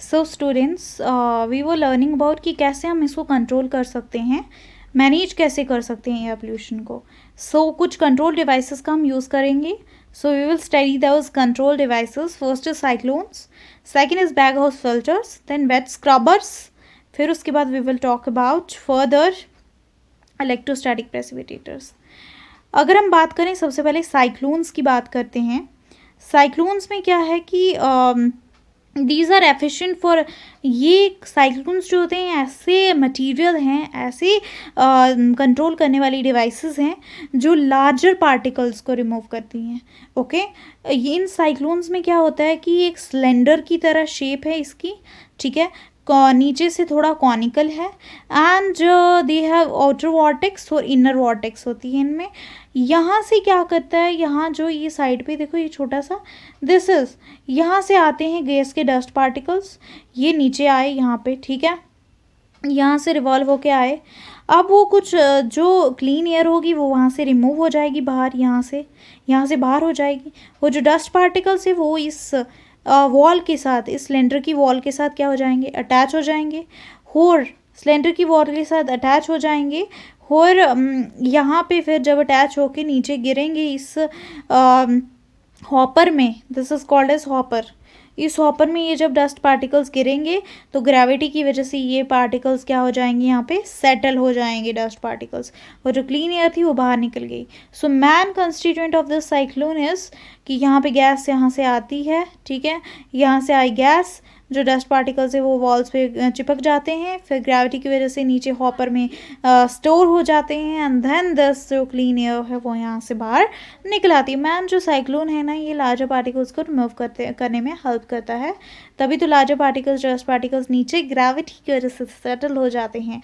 So students, we वो learning about कि कैसे हम इसको कंट्रोल कर सकते हैं, मैनेज कैसे कर सकते हैं एयर पोल्यूशन को. सो कुछ कंट्रोल डिवाइसेस का हम यूज़ करेंगे. So we will study those control devices. First is cyclones, second is bag house filters, then wet scrubbers. फिर उसके बाद we will talk about further electrostatic precipitators. अगर हम बात करें, सबसे पहले साइक्लोन्स की बात करते हैं. साइक्लोन्स में क्या है कि दीज आर एफिशिएंट फॉर, ये साइक्लोन्स जो होते हैं ऐसे मटेरियल हैं, ऐसे कंट्रोल करने वाली डिवाइसेस हैं जो लार्जर पार्टिकल्स को रिमूव करती हैं. ओके, इन साइक्लोन्स में क्या होता है कि एक सिलेंडर की तरह शेप है इसकी, ठीक है, नीचे से थोड़ा कॉनिकल है, and they have outer vortex और इनर वॉर्टेक्स होती है इनमें. यहाँ से क्या करता है, यहाँ जो ये साइड पे देखो, ये छोटा सा, दिस इज, यहाँ से आते हैं गैस के डस्ट पार्टिकल्स, ये नीचे आए यहाँ पे, ठीक है, यहाँ से रिवॉल्व होके आए. अब वो कुछ जो क्लीन एयर होगी वो वहाँ से रिमूव हो जाएगी बाहर, यहाँ से बाहर हो जाएगी. वो जो डस्ट पार्टिकल्स है वो इस वॉल के साथ, इस सिलेंडर की वॉल के साथ क्या हो जाएंगे, अटैच हो जाएंगे, और सिलेंडर की वॉल के साथ अटैच हो जाएंगे. और यहाँ पे फिर जब अटैच होके नीचे गिरेंगे इस हॉपर में, this is called as hopper. इस हॉपर में ये जब डस्ट पार्टिकल्स गिरेंगे तो ग्रेविटी की वजह से ये पार्टिकल्स क्या हो जाएंगे, यहाँ पे सेटल हो जाएंगे डस्ट पार्टिकल्स, और जो क्लीन एयर थी वो बाहर निकल गई. So man constituent of this cyclone is कि यहाँ पे गैस यहाँ से आती है, ठीक है, यहाँ से आई गैस, जो डस्ट पार्टिकल्स है वो वॉल्स पे चिपक जाते हैं, फिर ग्रेविटी की वजह से नीचे हॉपर में स्टोर हो जाते हैं, एंड देन दस जो क्लीन एयर है वो यहाँ से बाहर निकल आती है. मैन जो साइक्लोन है ना, ये लार्जर पार्टिकल्स को रिमूव करने में हेल्प करता है, तभी तो लार्जर पार्टिकल्स, डस्ट पार्टिकल्स नीचे ग्रेविटी की वजह से सेटल हो जाते हैं.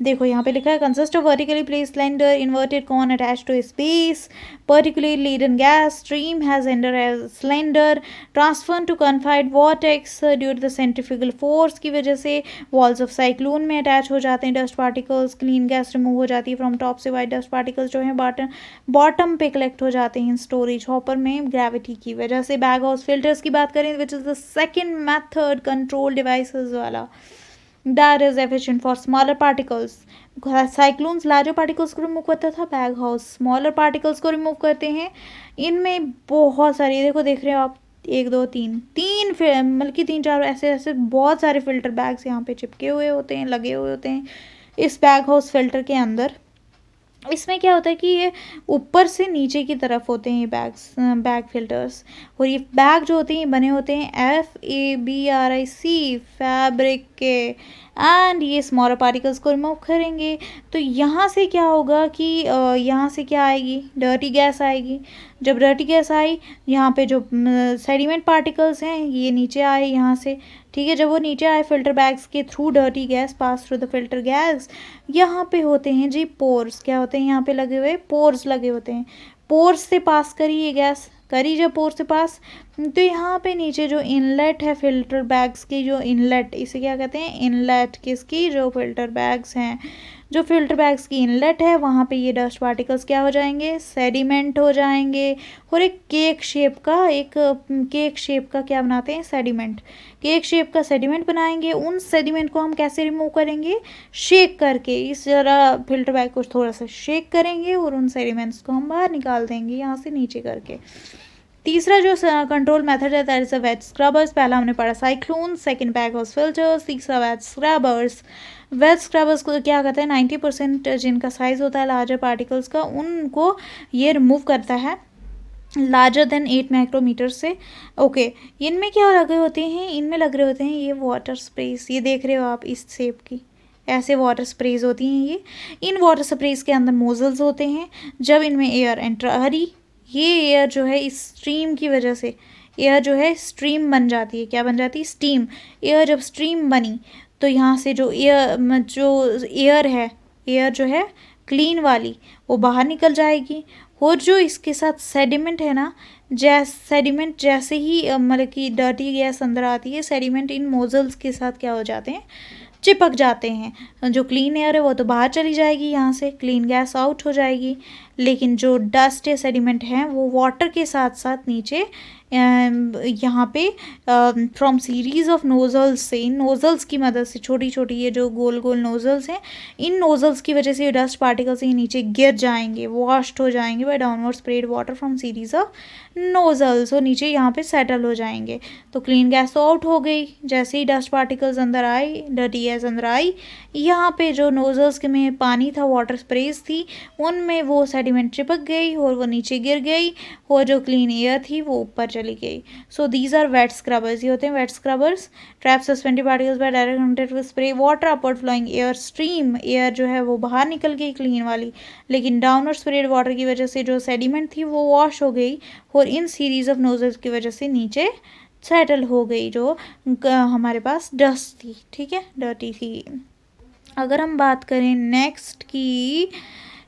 देखो यहाँ पे लिखा है, consist of vertically placed cylinder inverted cone attach to space, particularly laden gas stream has entered a cylinder transferred to confined vortex due to the centrifugal force की वजह से walls of cyclone में अटैच हो जाते हैं dust particles, clean gas remove हो जाती है फ्रॉम टॉप से, वाइट डस्ट पार्टिकल्स जो हैं बॉटम पे कलेक्ट हो जाते हैं स्टोरेज हॉपर में ग्रेविटी की वजह से. बैग हाउस फिल्टर्स की बात करें, which is the second method control devices वाला, that is efficient for smaller particles. Cyclones larger particles को रिमूव करता था, बैग हाउस स्मॉलर पार्टिकल्स को रिमूव करते हैं. इनमें बहुत सारी, देखो देख रहे हो आप, 1 2 3 बल्कि 3 4 ऐसे ऐसे बहुत सारे फिल्टर बैग्स यहाँ पे चिपके हुए होते हैं, लगे हुए होते हैं इस बैग हाउस फिल्टर के अंदर. इसमें क्या होता है कि ये ऊपर से नीचे की तरफ होते हैं ये बैग फिल्टर्स, और ये बैग जो होते हैं ये बने होते हैं FABRIC फैब्रिक के, एंड ये स्मॉलर पार्टिकल्स को रिमूव करेंगे. तो यहाँ से क्या होगा कि यहाँ से क्या आएगी, डर्टी गैस आएगी. जब डर्टी गैस आई, यहाँ पे जो सेडिमेंट पार्टिकल्स हैं ये नीचे आए यहाँ से, ठीक है, जब वो नीचे आए फिल्टर बैग्स के through, dirty gas pass through the filter gas, यहाँ पे होते हैं जी पोर्स. क्या होते हैं यहाँ पे लगे हुए, पोर्स लगे होते हैं. पोर्स से पास करी ये गैस, करी जब पोर्स से पास, तो यहाँ पे नीचे जो इनलेट है फिल्टर बैग्स की, जो इनलेट, इसे क्या कहते हैं, इनलेट किसकी, जो फिल्टर बैग्स हैं, जो फिल्टर बैग्स की इनलेट है, वहाँ पे ये डस्ट पार्टिकल्स क्या हो जाएंगे, सेडिमेंट हो जाएंगे, और एक केक शेप का क्या बनाते हैं, सेडिमेंट, केक शेप का सेडिमेंट बनाएंगे. उन सेडिमेंट को हम कैसे रिमूव करेंगे, शेक करके, इस जरा फिल्टर बैग को थोड़ा सा शेक करेंगे और उन सेडिमेंट्स को हम बाहर निकाल देंगे यहाँ से नीचे करके. तीसरा जो कंट्रोल मेथड है that is a wet scrubbers. पहला हमने पढ़ा cyclone, second bag house filters, तीसरा वेट स्क्रबर्स. वेट स्क्रबर्स को क्या कहते हैं, 90% जिनका साइज होता है लार्जर पार्टिकल्स का, उनको ये रिमूव करता है लार्जर देन 8 माइक्रोमीटर से. ओके, इनमें क्या लगे होते हैं, इनमें लग रहे होते हैं ये वाटर स्प्रेस, ये देख रहे हो आप इस शेप की, ऐसे वाटर स्प्रेज होती हैं ये. इन वाटर स्प्रेज के अंदर मोजल्स होते हैं. जब इनमें एयर एंटर हरी, ये एयर जो है इस स्ट्रीम की वजह से, एयर जो है स्ट्रीम बन जाती है. क्या बन जाती है, स्टीम. एयर जब स्ट्रीम बनी तो यहाँ से जो एयर है, एयर जो है क्लीन वाली, वो बाहर निकल जाएगी. और जो इसके साथ सेडिमेंट है ना, सेडिमेंट जैसे ही मतलब कि डर्टी गैस अंदर आती है, सेडिमेंट इन मोजल्स के साथ क्या हो जाते हैं, चिपक जाते हैं. जो क्लीन एयर है वो तो बाहर चली जाएगी, यहाँ से क्लीन गैस आउट हो जाएगी, लेकिन जो डस्ट है, सेडिमेंट है, वो वाटर के साथ साथ नीचे यहाँ पे फ्रॉम सीरीज ऑफ नोजल्स से, इन नोजल्स की मदद से, छोटी छोटी ये जो गोल गोल नोजल्स हैं, इन नोजल्स की वजह से ये डस्ट पार्टिकल्स ये नीचे गिर जाएंगे, वॉश्ड हो जाएंगे by downward spread water from series of nozzles, और नीचे यहाँ पे सेटल हो जाएंगे। तो क्लीन गैस तो आउट हो गई, जैसे ही डस्ट पार्टिकल्स अंदर आए, डर्टी गैस अंदर आई, यहाँ पे जो नोजल्स के में पानी था, वाटर स्प्रेज थी, उनमें वो सेडिमेंट चिपक गई और वो नीचे गिर गई, और जो क्लीन एयर थी वो ऊपर चली गई। So these are wet scrubbers, ये होते हैं wet scrubbers. Trap suspended particles by direct contact with spray water upward flowing air stream, air जो है वो बाहर निकल गई क्लीन वाली, लेकिन डाउनवर्ड स्प्रेड वाटर की वजह से जो सेडिमेंट थी वो वॉश हो गई और इन सीरीज ऑफ नोजल्स की वजह से नीचे सेटल हो गई, जो हमारे पास डस्ट थी, ठीक है, डर्टी थी। अगर हम बात करें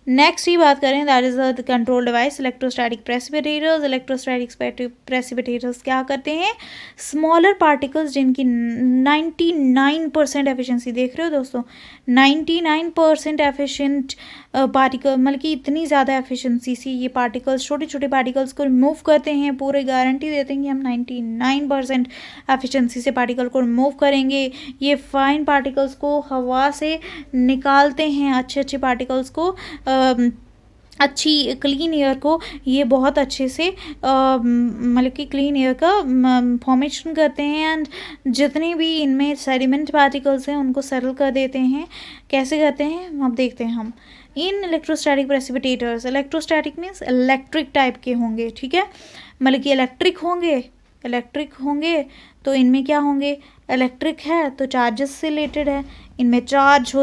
नेक्स्ट ही बात करें, that is the control device electrostatic precipitators. Electrostatic precipitators क्या करते हैं, स्मॉलर पार्टिकल्स जिनकी 99% एफिशिएंसी, देख रहे हो दोस्तों, 99% एफिशिएंट पार्टिकल, मतलब कि इतनी ज़्यादा एफिशिएंसी से ये पार्टिकल्स, छोटे छोटे पार्टिकल्स को रिमूव करते हैं, पूरे गारंटी देते हैं कि हम 99% एफिशिएंसी से पार्टिकल को रिमूव करेंगे। ये फाइन पार्टिकल्स को हवा से निकालते हैं, अच्छे अच्छे पार्टिकल्स को, अच्छी क्लीन एयर को ये बहुत अच्छे से मतलब कि क्लीन एयर का फॉर्मेशन करते हैं, एंड जितने भी इनमें सेडिमेंट पार्टिकल्स हैं उनको सेटल कर देते हैं। कैसे करते हैं अब देखते हैं हम। इन electrostatic precipitators, electrostatic means electric type के होंगे, ठीक है, मतलब कि इलेक्ट्रिक होंगे तो इनमें क्या होंगे, इलेक्ट्रिक है तो चार्जेस से रिलेटेड है, इनमें चार्ज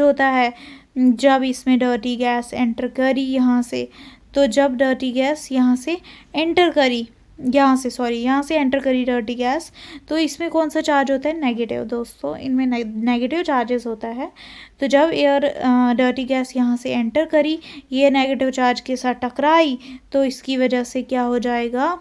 होता है। जब इसमें डर्टी गैस एंटर करी यहाँ से, तो जब डर्टी गैस यहाँ से एंटर करी डर्टी गैस, तो इसमें कौन सा चार्ज होता है, नेगेटिव दोस्तों, इनमें नेगेटिव चार्जेस होता है। तो जब एयर डर्टी गैस यहाँ से एंटर करी, ये नेगेटिव चार्ज के साथ टकराई, तो इसकी वजह से क्या हो जाएगा,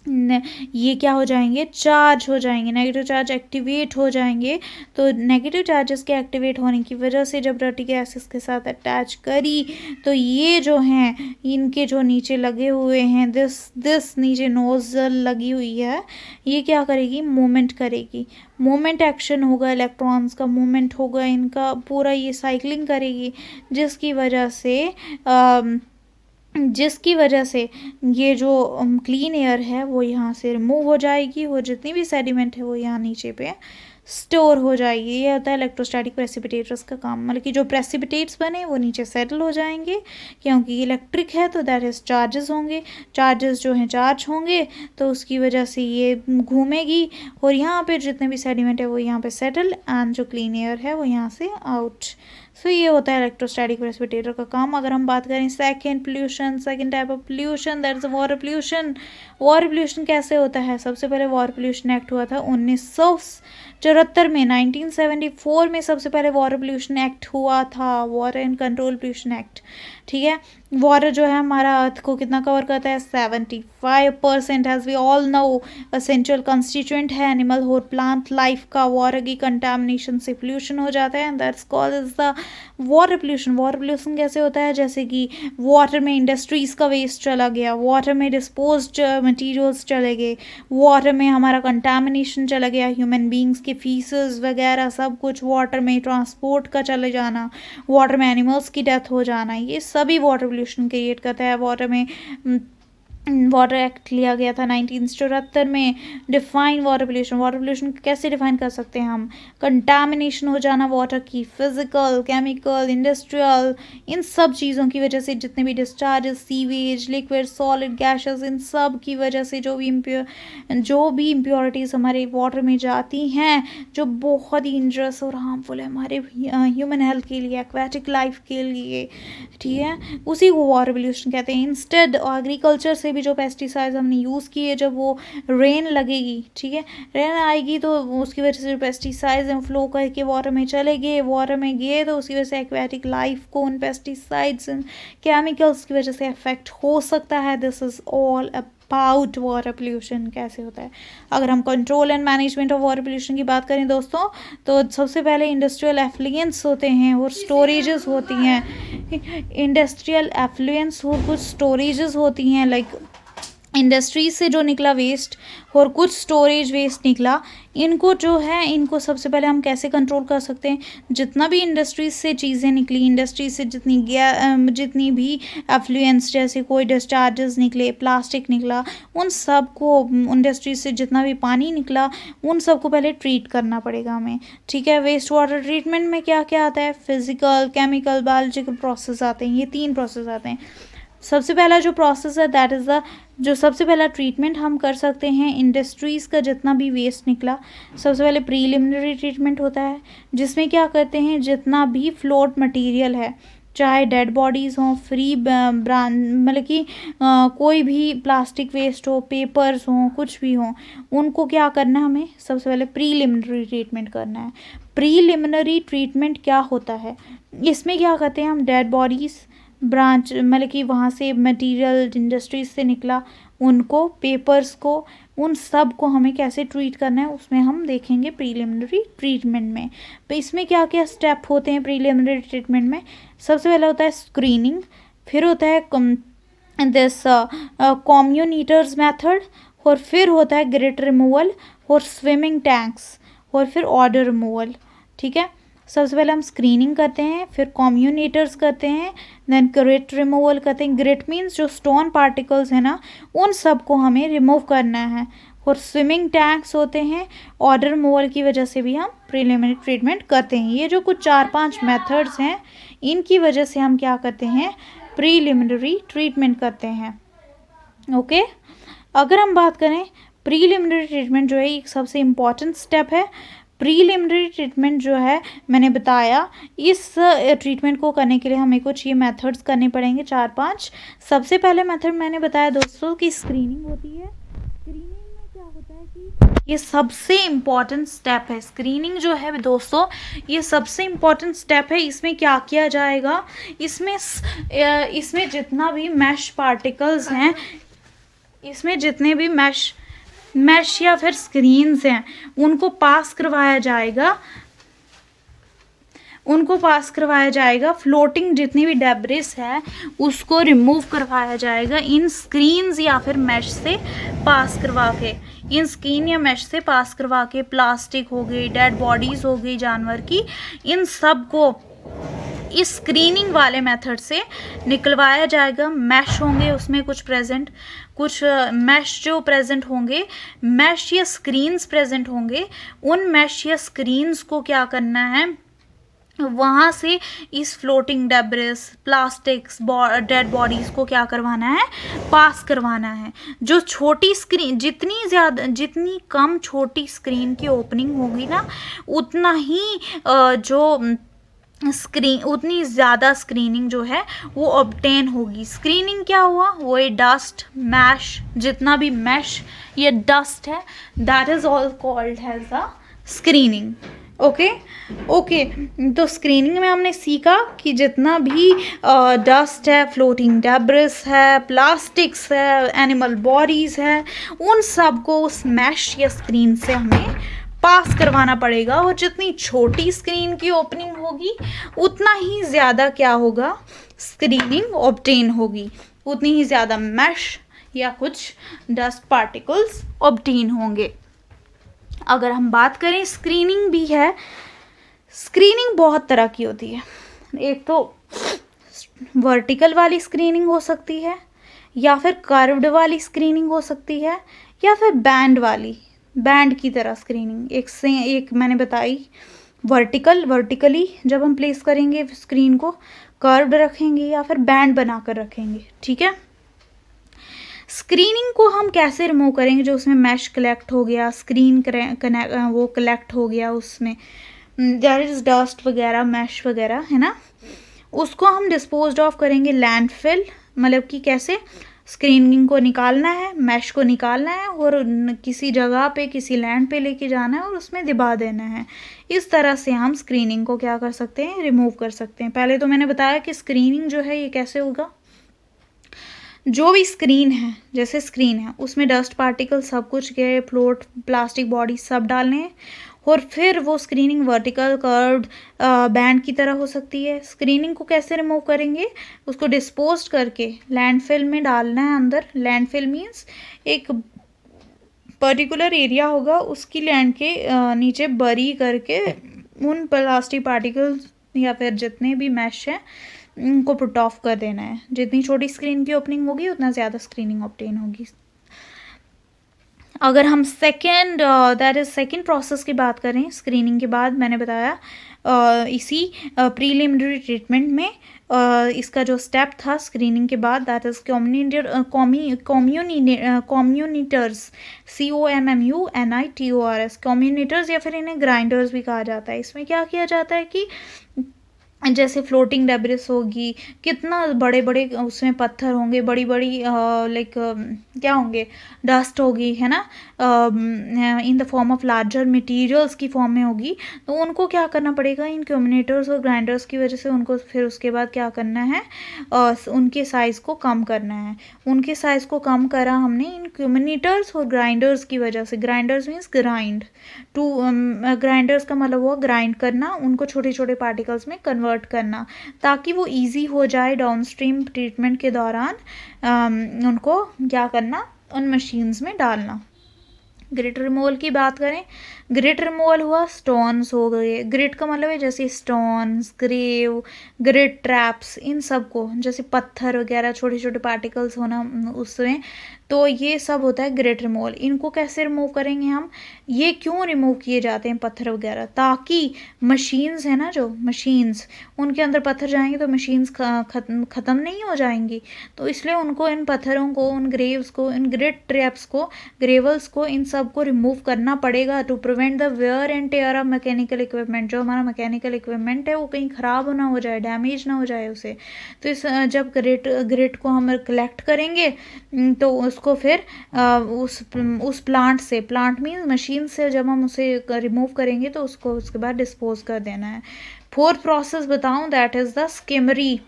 ये क्या हो जाएंगे, चार्ज हो जाएंगे, नेगेटिव चार्ज एक्टिवेट हो जाएंगे। तो नेगेटिव चार्जेस के एक्टिवेट होने की वजह से जब डर्टी गैस इसके साथ अटैच करी, तो ये जो हैं इनके जो नीचे लगे हुए हैं, दिस नीचे नोजल लगी हुई है, ये क्या करेगी, मूवमेंट करेगी, मूवमेंट एक्शन होगा, इलेक्ट्रॉन्स का मूवमेंट होगा, इनका पूरा ये साइक्लिंग करेगी, जिसकी वजह से ये जो क्लीन एयर है वो यहाँ से रिमूव हो जाएगी, और जितनी भी सेडिमेंट है वो यहाँ नीचे पे स्टोर हो जाएगी। ये होता है इलेक्ट्रोस्टैटिक प्रेसिपिटेटर्स का काम, मतलब कि जो प्रेसिपिटेट्स बने वो नीचे सेटल हो जाएंगे, क्योंकि इलेक्ट्रिक है तो दैट इज चार्जेस होंगे, चार्जेस जो हैं चार्ज होंगे, तो उसकी वजह से ये घूमेगी, और यहाँ पे जितने भी सेडिमेंट है वो यहाँ पे सेटल, एंड जो क्लीन एयर है वो यहाँ से आउट। सो ये होता है इलेक्ट्रोस्टैटिक प्रेसिपिटेटर का काम। अगर हम बात करें second type of pollution, that is water pollution. Water pollution कैसे होता है, सबसे पहले वाटर पोल्यूशन एक्ट हुआ था 1974 में, 1974 में सबसे पहले वाटर पोल्यूशन एक्ट हुआ था, water and control pollution act, ठीक है। वाटर जो है हमारा अर्थ को कितना कवर करता है, 75%, as we all know essential constituent है एनिमल और प्लांट लाइफ का। वाटर की कंटामिनेशन से पोल्यूशन हो जाता है, and that's called is the water pollution. Water pollution कैसे होता है, जैसे कि वाटर में इंडस्ट्रीज का वेस्ट चला गया, वाटर में डिस्पोज्ड मटेरियल्स चले गए, वाटर में हमारा कंटामिनेशन चला गया, ह्यूमन बींग्स के फीसेस वगैरह सब कुछ वाटर में, ट्रांसपोर्ट का चले जाना, वाटर में एनिमल्स की डेथ हो जाना, ये सभी वाटर पोल्यूशन क्रिएट करता है। वाटर में वाटर एक्ट लिया गया था 1974 में। डिफाइन वाटर पोल्यूशन कैसे डिफाइन कर सकते हैं हम, कंटामिनेशन हो जाना वाटर की, फिजिकल, केमिकल, इंडस्ट्रियल, इन सब चीज़ों की वजह से जितने भी discharges, sewage, liquid, solid, gases, इन सब की वजह से जो भी इम्प्योरिटीज़ हमारे वाटर में जाती हैं, जो बहुत ही इंजरियस और हार्मफुल है हमारे ह्यूमन हेल्थ के लिए, एक्वेटिक लाइफ के लिए, ठीक है, उसी को वाटर पोल्यूशन कहते हैं। इंस्टेड एग्रीकल्चर से भी जो पेस्टिसाइड्स हमने यूज़ किए, जब वो रेन लगेगी, ठीक है, रेन आएगी तो उसकी वजह से जो पेस्टिसाइड्स हैं फ्लो करके वाटर में चले गए, वाटर में गए तो उसकी वजह से एक्वेटिक लाइफ को उन पेस्टिसाइड्स एंड केमिकल्स की वजह से अफेक्ट हो सकता है। This is all about water pollution कैसे होता है। अगर हम control and management of water pollution की बात करें दोस्तों, तो सबसे पहले इंडस्ट्रियल एफ्लुएंट्स होते हैं और स्टोरेजेस होती हैं। इंडस्ट्रियल एफ्लुएंट्स और कुछ स्टोरेजेस होती हैं, लाइक इंडस्ट्रीज से जो निकला वेस्ट और कुछ स्टोरेज वेस्ट निकला, इनको जो है इनको सबसे पहले हम कैसे कंट्रोल कर सकते हैं। जितना भी इंडस्ट्रीज से चीज़ें निकली, इंडस्ट्रीज से जितनी भी एफ्लुएंस जैसे कोई डिस्चार्जेस निकले, प्लास्टिक निकला, उन सब को, इंडस्ट्रीज से जितना भी पानी निकला, उन सब को पहले ट्रीट करना पड़ेगा हमें। ठीक है, वेस्ट वाटर ट्रीटमेंट में क्या क्या आता है, फिजिकल, केमिकल, बायोलॉजिकल प्रोसेस आते हैं। ये 3 प्रोसेस आते हैं। सबसे पहला जो प्रोसेस है दैट इज़ द, जो सबसे पहला ट्रीटमेंट हम कर सकते हैं इंडस्ट्रीज़ का जितना भी वेस्ट निकला, सबसे पहले प्रीलिमिनरी ट्रीटमेंट होता है, जिसमें क्या करते हैं जितना भी फ्लोट मटेरियल है, चाहे डेड बॉडीज़ हों, फ्री मतलब कि कोई भी प्लास्टिक वेस्ट हो, पेपर्स हों, कुछ भी हों, उनको क्या करना है हमें सबसे पहले प्रीलिमिनरी ट्रीटमेंट करना है। प्रीलिमिनरी ट्रीटमेंट क्या होता है, इसमें क्या करते हैं हम डेड बॉडीज़, ब्रांच मतलब कि वहाँ से मटेरियल इंडस्ट्रीज से निकला, उनको, पेपर्स को, उन सब को हमें कैसे ट्रीट करना है उसमें हम देखेंगे प्रीलिमिनरी ट्रीटमेंट में। तो इसमें क्या क्या स्टेप होते हैं प्रीलिमिनरी ट्रीटमेंट में। सबसे पहला होता है स्क्रीनिंग, फिर होता है दिस कम्युनिटर्स मेथड, और फिर होता है ग्रिट रिमूवल और स्विमिंग टैंक्स, और फिर ऑर्डर रिमूवल। ठीक है, सबसे पहले हम स्क्रीनिंग करते हैं, फिर कम्युनिटर्स करते हैं, देन ग्रिट रिमूवल करते हैं। ग्रिट मीन्स जो स्टोन पार्टिकल्स है ना, उन सब को हमें रिमूव करना है, और स्विमिंग टैंक्स होते हैं। ऑर्डर रिमूवल की वजह से भी हम प्रीलिमिनरी ट्रीटमेंट करते हैं। ये जो कुछ 4-5 मेथड्स हैं, इनकी वजह से हम क्या करते हैं, प्रीलिमिनरी ट्रीटमेंट करते हैं। ओके, अगर हम बात करें प्रीलिमिनरी ट्रीटमेंट जो है एक सबसे इम्पॉर्टेंट स्टेप है। प्रीलिमिनरी ट्रीटमेंट जो है मैंने बताया, इस ट्रीटमेंट को करने के लिए हमें कुछ ये मेथड्स करने पड़ेंगे 4-5। सबसे पहले मेथड मैंने बताया दोस्तों कि स्क्रीनिंग होती है। स्क्रीनिंग में क्या होता है कि ये सबसे इम्पॉर्टेंट स्टेप है। स्क्रीनिंग जो है दोस्तों ये सबसे इम्पॉर्टेंट स्टेप है। इसमें क्या किया जाएगा, इसमें जितना भी मैश पार्टिकल्स हैं, इसमें जितने भी मैश या फिर स्क्रीन्स हैं, उनको पास करवाया जाएगा। फ्लोटिंग जितनी भी डेब्रिस है उसको रिमूव करवाया जाएगा इन स्क्रीन्स या फिर मैश से पास करवा के। इन स्क्रीन या मैश से पास करवा के प्लास्टिक हो गई, डेड बॉडीज़ हो गई जानवर की, इन सब को इस स्क्रीनिंग वाले मेथड से निकलवाया जाएगा। मैश होंगे उसमें कुछ मैश जो प्रेजेंट होंगे, मैश या स्क्रीन्स प्रेजेंट होंगे, उन मैश या स्क्रीन्स को क्या करना है, वहाँ से इस floating debris, plastics, dead bodies को क्या करवाना है, पास करवाना है। जो छोटी स्क्रीन, जितनी कम छोटी स्क्रीन की ओपनिंग होगी ना, उतना ही उतनी ज़्यादा स्क्रीनिंग जो है वो ऑब्टेन होगी। स्क्रीनिंग क्या हुआ, वो ये डस्ट, मैश, जितना भी मैश या डस्ट है, that is all called has the screening. Okay, तो स्क्रीनिंग में हमने सीखा कि जितना भी डस्ट है, फ्लोटिंग डेब्रिस है, प्लास्टिक्स है, एनिमल बॉडीज़ है, उन सब को उस मैश या स्क्रीन से हमें पास करवाना पड़ेगा। और जितनी छोटी स्क्रीन की ओपनिंग होगी उतना ही ज़्यादा क्या होगा, स्क्रीनिंग ऑब्टेन होगी, उतनी ही ज़्यादा मैश या कुछ डस्ट पार्टिकल्स ऑब्टेन होंगे। अगर हम बात करें स्क्रीनिंग भी है, स्क्रीनिंग बहुत तरह की होती है। एक तो वर्टिकल वाली स्क्रीनिंग हो सकती है, या फिर कर्व्ड वाली स्क्रीनिंग हो सकती है, या फिर बैंड की तरह स्क्रीनिंग। एक मैंने बताई वर्टिकली जब हम प्लेस करेंगे स्क्रीन को, कर्व्ड रखेंगे या फिर बैंड बनाकर रखेंगे। ठीक है, स्क्रीनिंग को हम कैसे रिमूव करेंगे, जो उसमें मैश कलेक्ट हो गया, स्क्रीन वो कलेक्ट हो गया, उसमें देयर इज डस्ट वगैरह, मैश वगैरह है ना, उसको हम डिस्पोज ऑफ करेंगे लैंडफिल। मतलब कि कैसे, स्क्रीनिंग को निकालना है, मैश को निकालना है, और किसी जगह पे, किसी लैंड पे लेके जाना है और उसमें दबा देना है। इस तरह से हम स्क्रीनिंग को क्या कर सकते हैं, रिमूव कर सकते हैं। पहले तो मैंने बताया कि स्क्रीनिंग जो है ये कैसे होगा, जो भी स्क्रीन है, जैसे स्क्रीन है उसमें डस्ट पार्टिकल सब कुछ गए, फ्लोट, प्लास्टिक बॉडी सब डालने हैं, और फिर वो स्क्रीनिंग वर्टिकल कर्व्ड बैंड की तरह हो सकती है। स्क्रीनिंग को कैसे रिमूव करेंगे, उसको डिस्पोज करके लैंडफिल में डालना है अंदर। लैंडफिल मीन्स एक पर्टिकुलर एरिया होगा, उसकी लैंड के नीचे बरी करके उन प्लास्टिक पार्टिकल्स या फिर जितने भी मैश हैं उनको पुट ऑफ कर देना है। जितनी छोटी स्क्रीन की ओपनिंग होगी उतना ज़्यादा स्क्रीनिंग ऑब्टेन होगी। अगर हम सेकेंड प्रोसेस की बात करें स्क्रीनिंग के बाद, मैंने बताया इसी प्रीलिमिनरी ट्रीटमेंट में इसका जो स्टेप था स्क्रीनिंग के बाद, दैट इज कम्युनिटर्स, COMMUNITORS, कम्युनिटर्स, या फिर इन्हें ग्राइंडर्स भी कहा जाता है। इसमें क्या किया जाता है कि जैसे फ्लोटिंग डेब्रिस होगी, कितना बड़े बड़े उसमें पत्थर होंगे, बड़ी बड़ी लाइक क्या होंगे, डस्ट होगी, है ना, in the form of larger materials की फॉर्म में होगी, तो उनको क्या करना पड़ेगा, इन कम्युनिटर्स और ग्राइंडर्स की वजह से उनको फिर उसके बाद क्या करना है, उनके साइज़ को कम करना है। उनके साइज़ को कम करा हमने इन कम्युनिटर्स और ग्राइंडर्स की वजह से। Grinders means grind to, grinders का मतलब हुआ ग्राइंड करना, उनको छोटे छोटे पार्टिकल्स में कन्वर्ट करना, ताकि वो इजी हो जाए डाउनस्ट्रीम ट्रीटमेंट के दौरान उनको क्या करना, उन मशीन्स में डालना। ग्रिट रिमूवल की बात करें, ग्रिट रिमूवल हुआ, स्टोन्स हो गए। ग्रिट का मतलब है जैसे स्टोन्स, ग्रेव, ग्रिट ट्रैप्स, इन सब को, जैसे पत्थर वगैरह छोटे छोटे पार्टिकल्स होना उसमें, तो ये सब होता है ग्रिट रिमूवल। इनको कैसे रिमूव करेंगे हम, ये क्यों रिमूव किए जाते हैं पत्थर वगैरह, ताकि मशीन्स है ना, जो मशीन्स, उनके अंदर पत्थर जाएंगे तो मशीन्स ख़त्म नहीं हो जाएंगी, तो इसलिए उनको, इन पत्थरों को, उन ग्रेव्स को, इन ग्रिट ट्रैप्स को, ग्रेवल्स को, इन सब को रिमूव करना पड़ेगा to prevent the wear and tear of mechanical equipment. जो हमारा मैकेनिकल इक्विपमेंट है वो कहीं ख़राब ना हो जाए, डैमेज ना हो जाए उसे। तो इस जब ग्रिट को हम कलेक्ट करेंगे तो उसको फिर उस प्लांट से, प्लांट मीन्स मशीन से, जब हम उसे रिमूव करेंगे तो उसको उसके बाद डिस्पोज कर देना है। फोर्थ प्रोसेस बताऊं, that is the skimmery.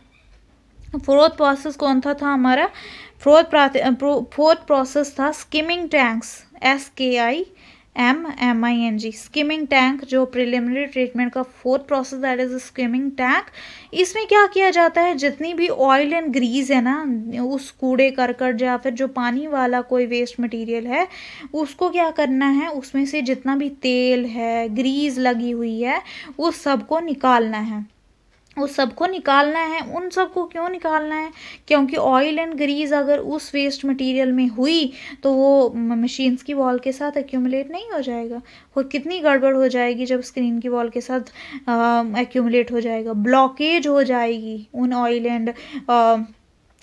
Fourth process कौन था हमारा, फोर्थ प्रोसेस था skimming tanks, SKIMMING, skimming tank, जो प्रिलिमिनरी ट्रीटमेंट का fourth process, that is skimming tank. इसमें क्या किया जाता है, जितनी भी ऑयल एंड ग्रीस है ना, उस कूड़े करकट या फिर जो पानी वाला कोई वेस्ट मटेरियल है, उसको क्या करना है, उसमें से जितना भी तेल है, ग्रीस लगी हुई है, उस सबको निकालना है। उस सबको निकालना है। उन सबको क्यों निकालना है, क्योंकि ऑयल एंड ग्रीस अगर उस वेस्ट मटेरियल में हुई तो वो मशीन्स की वॉल के साथ एक्यूमुलेट नहीं हो जाएगा। और कितनी गड़बड़ हो जाएगी जब स्क्रीन की वॉल के साथ एक्यूमुलेट हो जाएगा, ब्लॉकेज हो जाएगी उन ऑयल एंड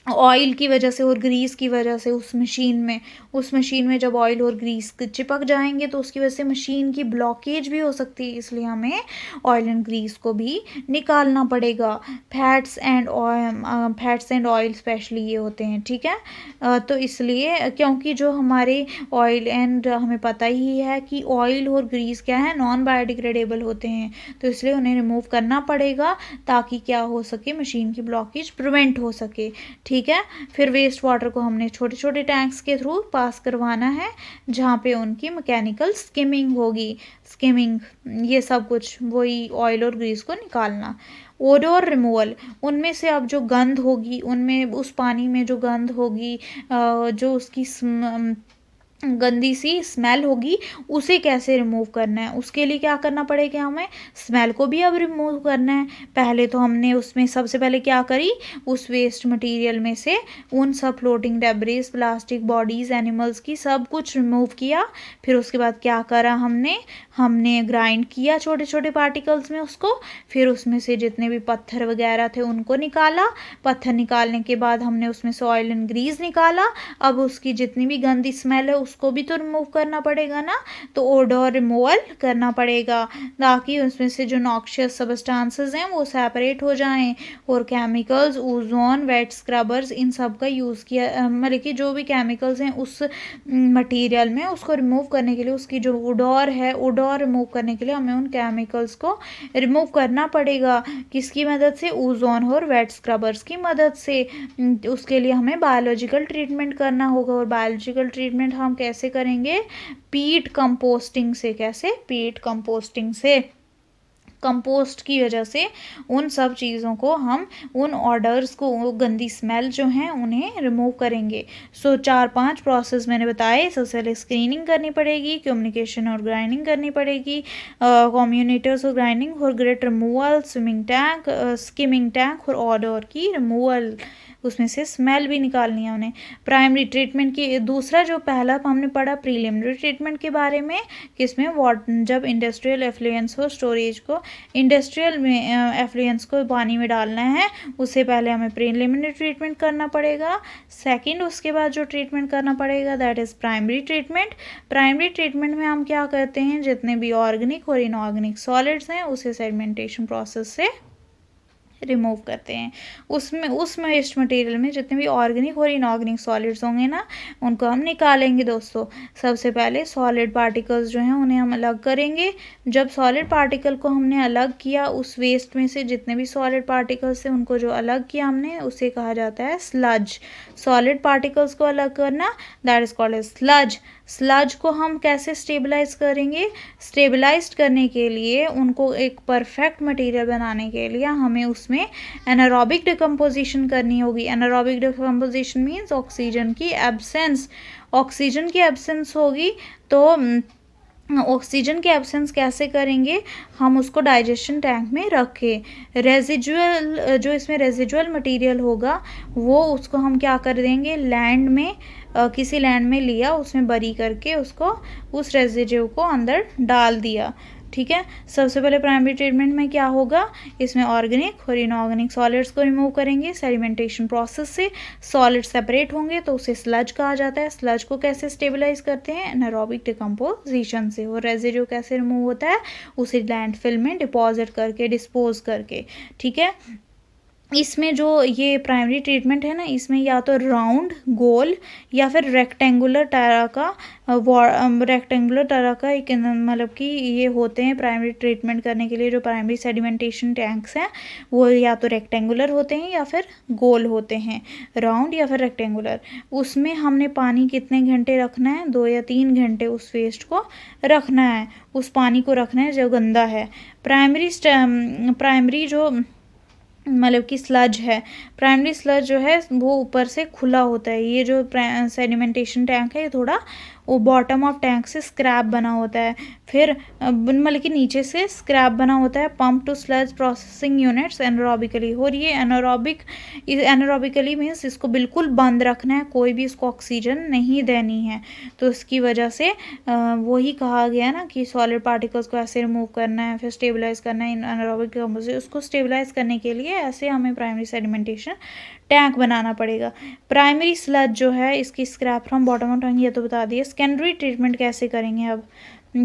ऑयल की वजह से और ग्रीस की वजह से। उस मशीन में जब ऑयल और ग्रीस चिपक जाएंगे तो उसकी वजह से मशीन की ब्लॉकेज भी हो सकती है, इसलिए हमें ऑयल एंड ग्रीस को भी निकालना पड़ेगा। फैट्स एंड ऑयल स्पेशली ये होते हैं, ठीक है। तो इसलिए, क्योंकि जो हमारे ऑयल एंड, हमें पता ही है कि ऑयल और ग्रीस क्या है, नॉन बायोडिग्रेडेबल होते हैं, तो इसलिए उन्हें रिमूव करना पड़ेगा ताकि क्या हो सके, मशीन की ब्लॉकेज प्रिवेंट हो सके, ठीक है। फिर वेस्ट वाटर को हमने छोटे छोटे टैंक्स के थ्रू पास करवाना है, जहाँ पे उनकी मैकेनिकल स्किमिंग होगी। स्किमिंग, ये सब कुछ वही ऑयल और ग्रीस को निकालना। ओडोर रिमूवल, उनमें से अब जो गंध होगी, उनमें उस पानी में जो गंध होगी, जो उसकी गंदी सी स्मेल होगी, उसे कैसे रिमूव करना है, उसके लिए क्या करना पड़ेगा, हमें स्मेल को भी अब रिमूव करना है। पहले तो हमने उसमें सबसे पहले क्या करी, उस वेस्ट मटेरियल में से उन सब floating debris, plastic bodies, animals की सब कुछ रिमूव किया। फिर उसके बाद क्या करा, हमने ग्राइंड किया छोटे छोटे पार्टिकल्स में उसको। फिर उसमें से जितने भी पत्थर वगैरह थे उनको निकाला। पत्थर निकालने के बाद हमने उसमें से ऑयल एंड ग्रीस निकाला। अब उसकी जितनी भी गंदी स्मेल है उसको भी तो रिमूव करना पड़ेगा ना, तो ओडोर रिमूवल करना पड़ेगा, ताकि उसमें से जो नॉक्शियस सब्सटेंसेस हैं वो सेपरेट हो जाएं। और केमिकल्स, ओजोन, वेट स्क्रबर्स, इन सब का यूज़ किया, मतलब कि जो भी केमिकल्स हैं उस मटेरियल में, उसको रिमूव करने के लिए, उसकी जो ओडोर है, ओडोर रिमूव करने के लिए हमें उन केमिकल्स को रिमूव करना पड़ेगा। किसकी मदद से, ओजोन और वेट स्क्रबर्स की मदद से। उसके लिए हमें बायोलॉजिकल ट्रीटमेंट करना होगा। और बायोलॉजिकल ट्रीटमेंट हम कैसे करेंगे, पीट कंपोस्टिंग से। कैसे, पीट कंपोस्टिंग से, कंपोस्ट की वजह से उन सब चीज़ों को हम, उन ऑर्डर्स को, वो गंदी स्मेल जो हैं उन्हें रिमूव करेंगे। सो 4-5 प्रोसेस मैंने बताए। सबसे पहले स्क्रीनिंग करनी पड़ेगी, कम्युनिकेशन और ग्राइंडिंग करनी पड़ेगी, कम्युनिकेटर्स और ग्राइंडिंग और great removal, swimming tank, skimming tank और ऑर्डर की रिमूवल, उसमें से स्मेल भी निकालनी है उन्हें। प्राइमरी ट्रीटमेंट की, दूसरा जो पहला हमने पढ़ा प्रीलिमिनरी ट्रीटमेंट के बारे में, किसमें, जब इंडस्ट्रियल एफ्लुएंस हो, स्टोरेज को, इंडस्ट्रियल में एफ्लुएंस को पानी में डालना है, उससे पहले हमें प्रीलिमिनरी ट्रीटमेंट करना पड़ेगा। सेकंड, उसके बाद जो ट्रीटमेंट करना पड़ेगा that is primary treatment. Primary treatment में हम क्या करते हैं, जितने भी ऑर्गेनिक और इनऑर्गेनिक सॉलिड्स हैं उसे सेडिमेंटेशन प्रोसेस से रिमूव करते हैं। उसमें, उस वेस्ट मटेरियल में जितने भी ऑर्गेनिक और इनऑर्गेनिक सॉलिड्स होंगे ना, उनको हम निकालेंगे दोस्तों। सबसे पहले सॉलिड पार्टिकल्स जो हैं उन्हें हम अलग करेंगे। जब सॉलिड पार्टिकल को हमने अलग किया, उस वेस्ट में से जितने भी सॉलिड पार्टिकल्स थे उनको जो अलग किया हमने, उसे कहा जाता है स्लज। सॉलिड पार्टिकल्स को अलग करना that is called as sludge. Sludge को हम कैसे स्टेबलाइज करेंगे, स्टेबलाइज करने के लिए, उनको एक परफेक्ट मटेरियल बनाने के लिए हमें उसमें एनारोबिक डिकम्पोजिशन करनी होगी। एनारोबिक डिकम्पोजिशन मीन्स ऑक्सीजन की एब्सेंस। ऑक्सीजन की एब्सेंस होगी तो ऑक्सीजन की एब्सेंस कैसे करेंगे, हम उसको डाइजेशन टैंक में रखें। रेजिजुअल, जो इसमें रेजिजुअल मटेरियल होगा वो, उसको हम क्या कर देंगे, लैंड में, किसी लैंड में लिया, उसमें बरी करके उसको, उस रेजिड्यू को अंदर डाल दिया। ठीक है। सबसे पहले प्राइमरी ट्रीटमेंट में क्या होगा, इसमें ऑर्गेनिक और इनऑर्गेनिक सॉलिड्स को रिमूव करेंगे सेडिमेंटेशन प्रोसेस से। सॉलिड सेपरेट होंगे तो उसे स्लज कहा जाता है। स्लज को कैसे स्टेबलाइज करते हैं, एनारोबिक डिकम्पोजिशन से। और रेजिड्यू कैसे रिमूव होता है, उसे लैंडफिल में डिपॉजिट करके, डिस्पोज करके। ठीक है। इसमें जो ये प्राइमरी ट्रीटमेंट है ना, इसमें या तो राउंड, गोल या फिर रेक्टेंगुलर तरह का, रेक्टेंगुलर तरह का एक, मतलब कि ये होते हैं प्राइमरी ट्रीटमेंट करने के लिए जो प्राइमरी सेडिमेंटेशन टैंक्स हैं, वो या तो रेक्टेंगुलर होते हैं या फिर गोल होते हैं, राउंड या फिर रेक्टेंगुलर। उसमें हमने पानी कितने घंटे रखना है, 2 या 3 घंटे उस वेस्ट को रखना है, उस पानी को रखना है जो गंदा है। प्राइमरी जो मतलब कि स्लज है, प्राइमरी स्लज जो है वो ऊपर से खुला होता है। ये जो सेडिमेंटेशन टैंक है ये थोड़ा वो बॉटम ऑफ टैंक से स्क्रैप बना होता है, फिर मतलब कि नीचे से स्क्रैप बना होता है। Pump to sludge processing units anaerobically. और ये एनारोबिकली मीन्स इसको बिल्कुल बंद रखना है, कोई भी इसको ऑक्सीजन नहीं देनी है। तो इसकी वजह से वही कहा गया ना कि सॉलिड पार्टिकल्स को ऐसे रिमूव करना है, फिर स्टेबलाइज करना है एनारोबिक कंपोजिशन। उसको स्टेबलाइज करने के लिए ऐसे हमें प्राइमरी सेडिमेंटेशन टैंक बनाना पड़ेगा। प्राइमरी स्लज जो है इसकी scrap from bottom of tank, ये तो बता दिए। सेकेंडरी ट्रीटमेंट कैसे करेंगे अब,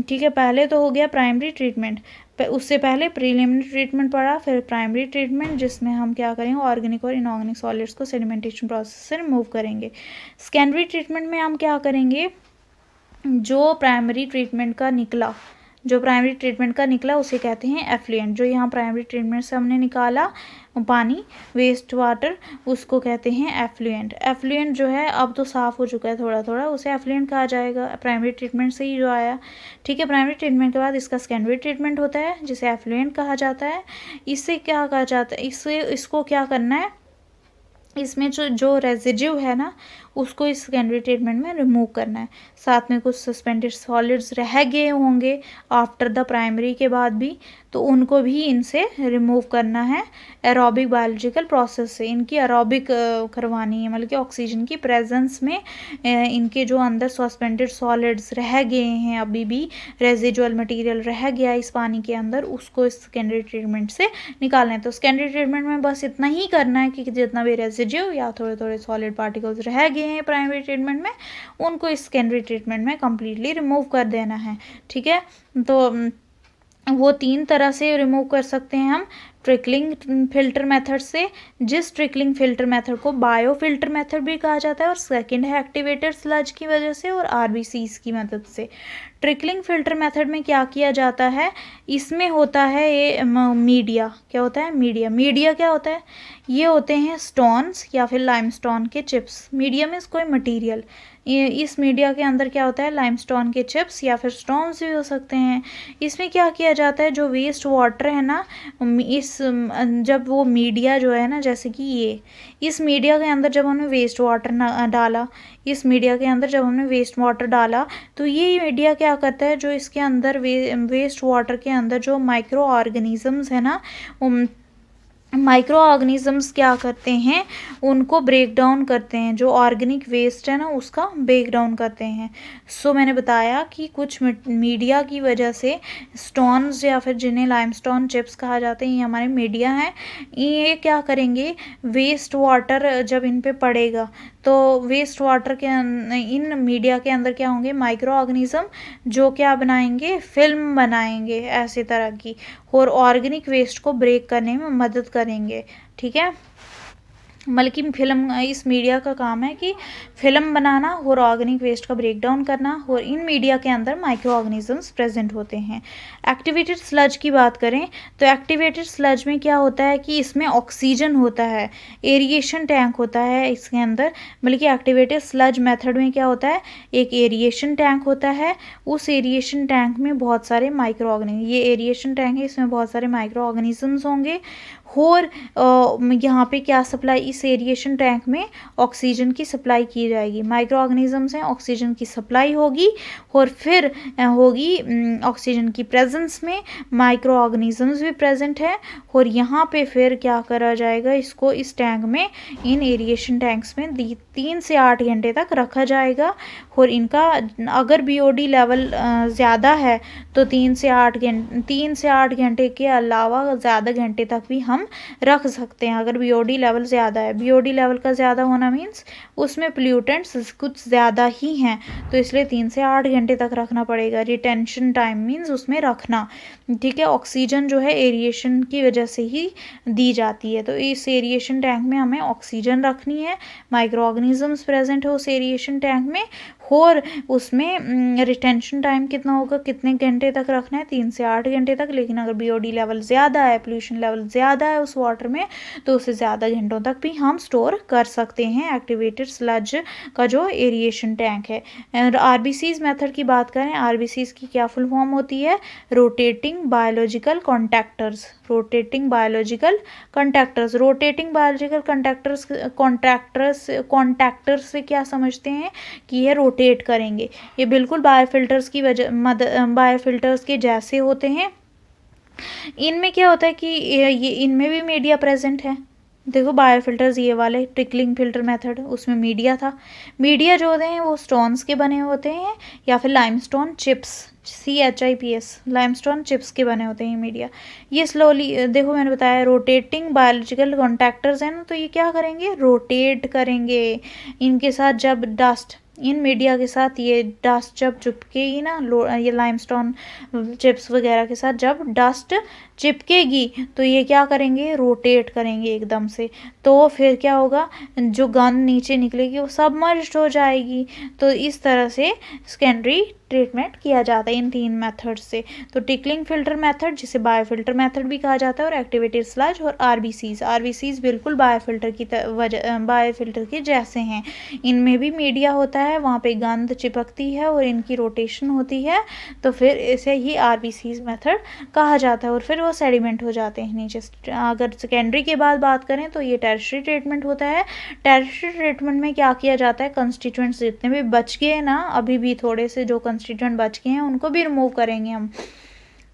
ठीक है। पहले तो हो गया प्राइमरी ट्रीटमेंट, उससे पहले प्रीलिमिनरी ट्रीटमेंट पड़ा, फिर प्राइमरी ट्रीटमेंट जिसमें हम क्या करेंगे, ऑर्गेनिक और इनऑर्गेनिक सॉलिड्स को सेडिमेंटेशन प्रोसेस से रिमूव करेंगे। सेकेंडरी ट्रीटमेंट में हम क्या करेंगे, जो प्राइमरी ट्रीटमेंट का निकला उसे कहते हैं एफ्लुएंट। जो यहाँ प्राइमरी ट्रीटमेंट से हमने निकाला पानी, वेस्ट वाटर, उसको कहते हैं एफ्लुएंट। एफ्लुएंट जो है अब तो साफ़ हो चुका है थोड़ा थोड़ा, उसे एफ्लुएंट कहा जाएगा, प्राइमरी ट्रीटमेंट से ही जो आया। ठीक है। प्राइमरी ट्रीटमेंट के बाद इसका सेकेंडरी ट्रीटमेंट होता है जिसे एफ्लुएंट कहा जाता है। इससे क्या कहा जाता है, इसको क्या करना है, इसमें जो रेजिड्यू है ना उसको इस सेकेंडरी ट्रीटमेंट में रिमूव करना है। साथ में कुछ सस्पेंडेड सॉलिड्स रह गए होंगे आफ्टर द प्राइमरी के बाद भी, तो उनको भी इनसे रिमूव करना है एरोबिक बायोलॉजिकल प्रोसेस से। इनकी एरोबिक करवानी है, मतलब कि ऑक्सीजन की प्रेजेंस में इनके जो अंदर सस्पेंडेड सॉलिड्स रह गए हैं, अभी भी रेजिजुअल मटेरियल रह गया इस पानी के अंदर, उसको इस सेकेंडरी ट्रीटमेंट से निकालना है। तो सेकेंडरी ट्रीटमेंट में बस इतना ही करना है कि जितना भी रेजिड्यू या थोड़े थोड़े सॉलिड पार्टिकल्स रह गए हैं प्राइमरी ट्रीटमेंट में, उनको इस सेकेंडरी ट्रीटमेंट में कम्प्लीटली रिमूव कर देना है। ठीक है। तो वो 3 तरह से रिमूव कर सकते हैं हम, ट्रिकलिंग फिल्टर मेथड से, जिस ट्रिकलिंग फिल्टर मेथड को बायो फिल्टर मेथड भी कहा जाता है, और सेकंड है एक्टिवेटेड स्लज की वजह से और आरबीसीज की मदद से। ट्रिकलिंग फिल्टर मेथड में क्या किया जाता है, इसमें होता है ये मीडिया। क्या होता है, मीडिया क्या होता है, ये होते हैं स्टोन्स या फिर लाइमस्टोन के चिप्स। मीडिया में कोई मटेरियल, इस मीडिया के अंदर क्या होता है, लाइमस्टोन के चिप्स या फिर स्टोन्स भी हो सकते हैं। इसमें क्या किया जाता है, जो वेस्ट वाटर है ना, जब वो मीडिया जो है ना, जैसे कि इस मीडिया के अंदर जब हमने वेस्ट वाटर डाला, इस मीडिया के अंदर जब हमने वेस्ट वाटर डाला, तो ये मीडिया क्या करता है, जो इसके अंदर वेस्ट वाटर के अंदर जो माइक्रो ऑर्गेनिजम्स है ना, माइक्रो ऑर्गेनिजम्स क्या करते हैं, उनको ब्रेक डाउन करते हैं, जो ऑर्गेनिक वेस्ट है ना उसका ब्रेक डाउन करते हैं। सो मैंने बताया कि कुछ मीडिया की वजह से स्टोन्स या फिर जिन्हें लाइमस्टोन चिप्स कहा जाते हैं, ये हमारे मीडिया हैं, ये क्या करेंगे, वेस्ट वाटर जब इन पे पड़ेगा तो वेस्ट वाटर के इन मीडिया के अंदर क्या होंगे, माइक्रो ऑर्गेनिज्म, जो क्या बनाएंगे, फिल्म बनाएंगे ऐसे तरह की, और ऑर्गेनिक वेस्ट को ब्रेक करने में मदद करेंगे। ठीक है, बल्कि फिल्म, इस मीडिया का काम है कि फिल्म बनाना और ऑर्गेनिक वेस्ट का ब्रेक डाउन करना, और इन मीडिया के अंदर माइक्रो ऑर्गेनिजम्स प्रेजेंट होते हैं। एक्टिवेटेड स्लज की बात करें तो एक्टिवेटेड स्लज में क्या होता है कि इसमें ऑक्सीजन होता है, एरिएशन टैंक होता है इसके अंदर, बल्कि एक्टिवेटेड स्लज मेथड में क्या होता है, एक एरिएशन टैंक होता है, उस एरिएशन टैंक में बहुत सारे माइक्रो ऑर्गेनिज्म, ये एरिएशन टैंक है, इसमें बहुत सारे माइक्रो ऑर्गेनिजम्स होंगे, और यहाँ पे क्या सप्लाई, इस एरिएशन टैंक में ऑक्सीजन की सप्लाई की जाएगी, माइक्रो ऑर्गेनिजम्स हैं, ऑक्सीजन की सप्लाई होगी, और फिर होगी ऑक्सीजन की प्रेजेंस में माइक्रो ऑर्गेनिजम्स भी प्रेजेंट है, और यहाँ पे फिर क्या करा जाएगा, इसको इस टैंक में, इन एरिएशन टैंक्स में 3 से 8 घंटे तक रखा जाएगा, और इनका अगर बीओडी लेवल ज़्यादा है तो 3 से 8 घंटे के अलावा ज़्यादा घंटे तक भी हम रख सकते हैं, अगर बीओडी लेवल ज़्यादा है। बीओडी लेवल का ज़्यादा होना मीन्स उसमें पोल्यूटेंट्स कुछ ज़्यादा ही हैं, तो इसलिए 3 से 8 घंटे तक रखना पड़ेगा। रिटेंशन टाइम मीन्स उसमें रखना, ठीक है। ऑक्सीजन जो है एरिएशन की वजह से ही दी जाती है, तो इस एरिएशन टैंक में हमें ऑक्सीजन रखनी है, माइक्रो ऑर्गेनिजम्स प्रेजेंट है उस एरिएशन टैंक में, और उसमें रिटेंशन टाइम कितना होगा, कितने घंटे तक रखना है, 3 से 8 घंटे तक। लेकिन अगर बीओडी लेवल ज़्यादा है, पोल्यूशन लेवल ज़्यादा है उस वाटर में, तो उसे ज़्यादा घंटों तक भी हम स्टोर कर सकते हैं एक्टिवेटेड स्लज का जो एरिएशन टैंक है। आरबीसीज मेथड की बात करें, आरबीसीज की क्या फुल फॉर्म होती है, rotating biological contactors. Rotating biological conductors, rotating biological contactors से क्या समझते हैं कि ये रोटेट करेंगे, ये बिल्कुल बायोफिल्टर्स की वजह बायोफिल्टर्स के जैसे होते हैं। इनमें क्या होता है कि ये इनमें भी मीडिया प्रेजेंट है। देखो बायोफिल्टर्स ये वाले ट्रिकलिंग फिल्टर मेथड, उसमें मीडिया था, मीडिया जो होते हैं वो स्टोन्स के बने होते हैं या फिर limestone chips, CHIPS, limestone chips के बने होते हैं मीडिया। ये स्लोली, देखो मैंने बताया रोटेटिंग बायोलॉजिकल कॉन्टैक्टर्स हैं ना, तो ये क्या करेंगे, रोटेट करेंगे। इनके साथ जब डस्ट, इन मीडिया के साथ ये डस्ट जब चिपकेगी ना, ये लाइमस्टोन चिप्स वगैरह के साथ जब डस्ट चिपकेगी तो ये क्या करेंगे, रोटेट करेंगे एकदम से, तो फिर क्या होगा, जो गंद नीचे निकलेगी वो सबमर्ज्ड हो जाएगी। तो इस तरह से सेकेंडरी ट्रीटमेंट किया जाता है इन 3 मेथड से। तो टिकलिंग फिल्टर मेथड, जिसे बायोफिल्टर मेथड भी कहा जाता है, और एक्टिवेटेड स्लज और आरबीसीज बिल्कुल बायोफिल्टर के जैसे हैं। इनमें भी मीडिया होता है, वहाँ पे गंद चिपकती है और इनकी रोटेशन होती है, तो फिर इसे ही आरबीसीज मेथड कहा जाता है, और फिर वो सेडिमेंट हो जाते हैं नीचे। अगर सेकेंडरी के बाद बात करें तो ये टर्शियरी ट्रीटमेंट होता है। टर्शियरी ट्रीटमेंट में क्या किया जाता है, कंस्टिट्यूएंट्स जितने भी बच गए ना, अभी भी थोड़े से जो कंस्टिट्यूएंट बच गए हैं उनको भी रिमूव करेंगे हम।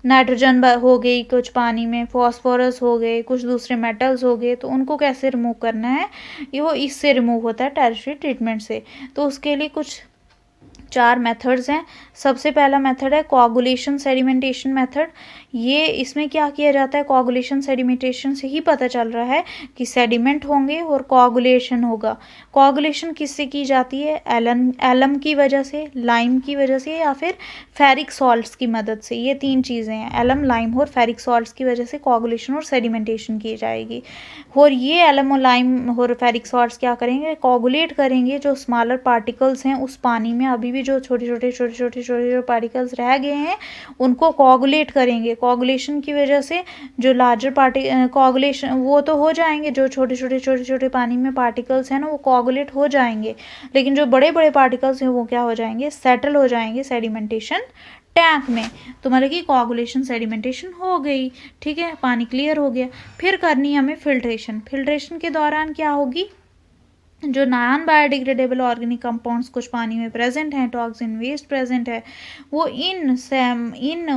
नाइट्रोजन हो गई कुछ पानी में, फॉस्फोरस हो गए, कुछ दूसरे मेटल्स हो गए, तो उनको कैसे रिमूव करना है, ये वो इससे रिमूव होता है टर्शियरी ट्रीटमेंट से। तो उसके लिए कुछ 4 मेथड्स हैं। सबसे पहला मेथड है कोआगुलेशन सेडिमेंटेशन मेथड। ये इसमें क्या किया जाता है, कोआगुलेशन सेडिमेंटेशन से ही पता चल रहा है कि सेडिमेंट होंगे और कोआगुलेशन होगा। कोआगुलेशन किससे की जाती है, एलम की वजह से, लाइम की वजह से, या फिर फेरिक सॉल्ट्स की मदद से। ये 3 चीज़ें हैं, एलम, लाइम और फेरिक सॉल्ट्स की वजह से कोआगुलेशन और सेडिमेंटेशन की जाएगी। और ये एलम और लाइम और फेरिक सॉल्ट्स क्या करेंगे, कोआगुलेट करेंगे जो स्मॉलर पार्टिकल्स हैं उस पानी में अभी भी जो छोटे पार्टिकल्स रह गए हैं उनको कोगुलेट करेंगे। कोगुलेशन की वजह से जो लार्जर कोगुलेशन वो तो हो जाएंगे, जो छोटे पानी में पार्टिकल्स हैं ना वो कोगुलेट हो जाएंगे, लेकिन जो बड़े बड़े पार्टिकल्स हैं वो क्या हो जाएंगे, सेटल हो जाएंगे सेडिमेंटेशन टैंक में। तो मतलब कि कोगुलेशन सेडिमेंटेशन हो गई, ठीक है, पानी क्लियर हो गया। फिर करनी है हमें फिल्ट्रेशन। फिल्ट्रेशन के दौरान क्या होगी, जो नॉन बायोडिग्रेडेबल ऑर्गेनिक कंपाउंड्स कुछ पानी में प्रेजेंट हैं, टॉक्सिन वेस्ट प्रेजेंट है, वो इन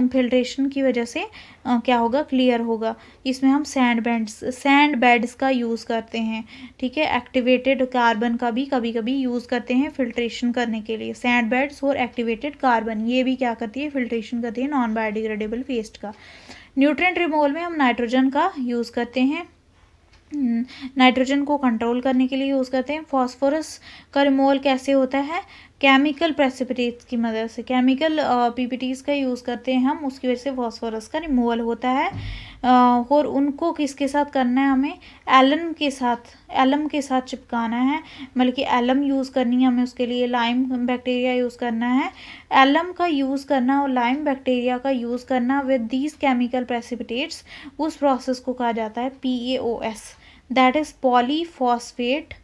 फिल्ट्रेशन की वजह से क्या होगा, क्लियर होगा। इसमें हम सैंड बेड्स का यूज़ करते हैं, ठीक है, एक्टिवेटेड कार्बन का भी कभी कभी यूज़ करते हैं फिल्ट्रेशन करने के लिए। सैंड बेड्स और एक्टिवेटेड कार्बन ये भी क्या करती है, फिल्ट्रेशन करती है नॉन बायोडिग्रेडेबल वेस्ट का। न्यूट्रिएंट रिमूवल में हम नाइट्रोजन का यूज़ करते हैं, नाइट्रोजन को कंट्रोल करने के लिए यूज़ करते हैं। फॉस्फोरस का रिमूवल कैसे होता है, केमिकल प्रेसिपिटेट्स की मदद से, केमिकल पीपीटीज का यूज़ करते हैं हम, उसकी वजह से फॉस्फोरस का रिमूवल होता है। और उनको किसके साथ करना है, हमें एलम के साथ चिपकाना है, मतलब कि एलम यूज़ करनी है हमें, उसके लिए लाइम बैक्टीरिया यूज़ करना है। एलम का यूज़ करना और लाइम बैक्टीरिया का यूज़ करना विद दीज केमिकल प्रेसिपिटेट्स, उस प्रोसेस को कहा जाता है PAOS, that is polyphosphate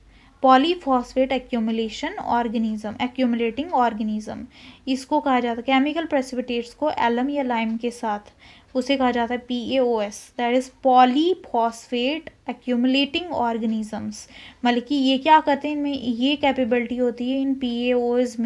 accumulating organism. इसको कहा जाता है, केमिकल प्रेसिपिटेट्स को एलम या लाइम के साथ, उसे कहा जाता है PAOS, that is polyphosphate accumulating organisms. मतलब कि ये क्या करते हैं, इनमें ये कैपेबिलिटी होती है इन PAOS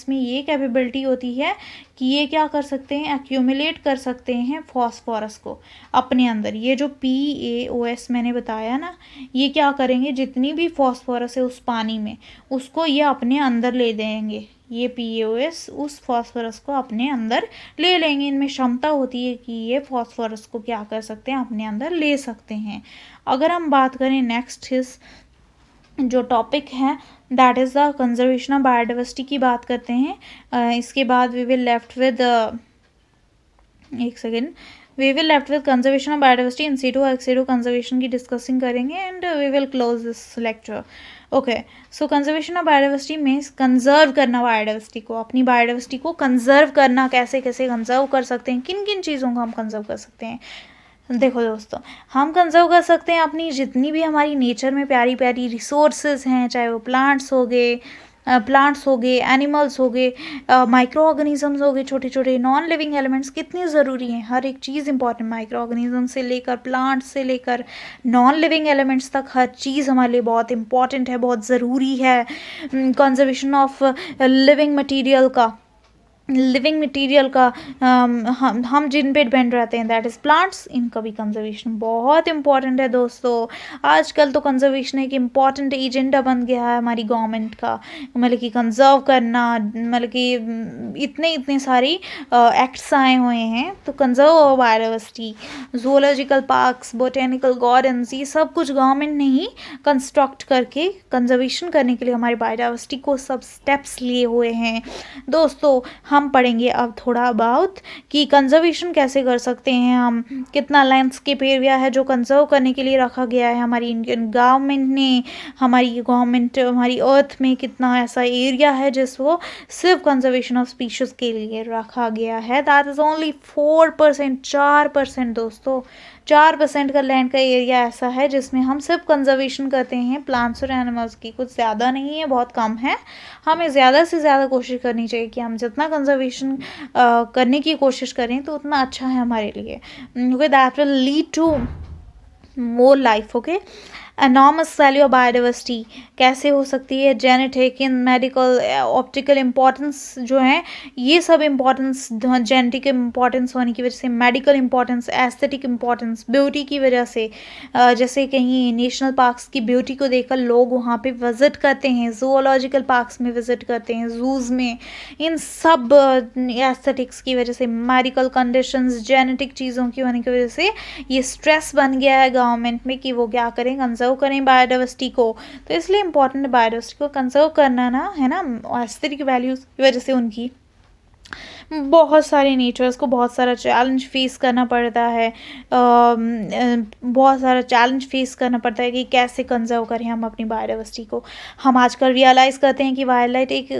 में ये कैपेबिलिटी होती है कि ये क्या कर सकते हैं, एक्यूमुलेट कर सकते हैं फॉस्फोरस को अपने अंदर। ये जो PAOS मैंने बताया ना, ये क्या करेंगे, जितनी भी फॉस्फोरस है उस पानी में उसको ये अपने अंदर ले देंगे। ये PAOS उस फॉस्फोरस को अपने अंदर ले लेंगे। इनमें क्षमता होती है कि ये फॉस्फोरस को क्या कर सकते हैं, अपने अंदर ले सकते हैं। अगर हम बात करें नेक्स्ट इस जो टॉपिक है that is the conservation of biodiversity की बात करते हैं। इसके बाद we will left with conservation of biodiversity in situ ex situ conservation की डिस्कसिंग करेंगे and we will close this lecture. Okay, so conservation of biodiversity में कंजर्व करना बायोडाइवर्सिटी को, अपनी बायोडाइवर्सिटी को कंजर्व करना, कैसे कैसे कंजर्व कर सकते हैं, किन किन चीज़ों को हम कंजर्व कर सकते हैं। देखो दोस्तों, हम कंजर्व कर सकते हैं अपनी जितनी भी हमारी नेचर में प्यारी प्यारी रिसोर्सेज हैं, चाहे वो प्लांट्स हो गए, एनिमल्स हो गए, माइक्रो ऑर्गेनिजम्स हो गए, छोटे छोटे नॉन लिविंग एलिमेंट्स कितनी ज़रूरी हैं, हर एक चीज़ इंपॉर्टेंट, माइक्रो ऑर्गेनिज्म से लेकर प्लांट्स से लेकर नॉन लिविंग एलिमेंट्स तक हर चीज़ हमारे लिए बहुत इंपॉर्टेंट है, बहुत ज़रूरी है। कंजर्वेशन ऑफ लिविंग मटेरियल का हम जिन पे डिपेंड रहते हैं दैट इज़ प्लांट्स, इनका भी कंजर्वेशन बहुत इंपॉर्टेंट है दोस्तों। आजकल तो कंजर्वेशन एक इम्पॉर्टेंट एजेंडा बन गया है हमारी गवर्नमेंट का, मतलब कि कंजर्व करना, मतलब कि इतने सारे एक्ट्स आए हुए हैं। तो conserve biodiversity, zoological parks, botanical gardens, ये सब कुछ गवर्नमेंट ने ही कंस्ट्रक्ट करके कंजर्वेशन करने के लिए हमारी बायोडाइवर्सिटी को सब स्टेप्स लिए हुए हैं। दोस्तों हम पढ़ेंगे अब थोड़ा अबाउट कि कंजर्वेशन कैसे कर सकते हैं हम, कितना लैंडस्केप एरिया है जो कंजर्व करने के लिए रखा गया है हमारी इंडियन गवर्नमेंट ने, हमारी अर्थ में कितना ऐसा एरिया है जिसको सिर्फ कंजर्वेशन ऑफ स्पीशीज के लिए रखा गया है। दैट इज़ ओनली 4% दोस्तों, 4% का लैंड का एरिया ऐसा है जिसमें हम सिर्फ कंजर्वेशन करते हैं प्लांट्स और एनिमल्स की। कुछ ज़्यादा नहीं है, बहुत कम है। हमें ज़्यादा से ज़्यादा कोशिश करनी चाहिए कि हम जितना कंजर्वेशन करने की कोशिश करें तो उतना अच्छा है हमारे लिए। Okay, that will lead to more life. Okay, enormous value of biodiversity कैसे हो सकती है, genetic, in medical, optical importance जो है, ये सब इम्पॉर्टेंस जेनेटिक इम्पॉर्टेंस होने की वजह से, medical importance, aesthetic importance, beauty की वजह से, जैसे कहीं नेशनल पार्क्स की ब्यूटी को देखकर लोग वहाँ पे विज़िट करते हैं, जूलॉजिकल पार्क्स में विज़िट करते हैं, जूज़ में, इन सब एस्थेटिक्स की वजह से, मेडिकल कंडीशंस, जेनेटिक चीज़ों की होने की वजह से ये स्ट्रेस बन गया है गवर्नमेंट में कि वो क्या करें, कंजर्व करें बायोडाइवर्सिटी को। तो इसलिए इंपॉर्टेंट है बायोडाइवर्सिटी को कंजर्व करना ना, है ना, एस्थेटिक वैल्यूज की वजह से उनकी। बहुत सारे नेचर्स को बहुत सारा चैलेंज फेस करना पड़ता है, बहुत सारा चैलेंज फेस करना पड़ता है कि कैसे कंजर्व करें हम अपनी बायोडाइवर्सिटी को। हम आजकल रियलाइज़ करते हैं कि वाइल्ड लाइफ एक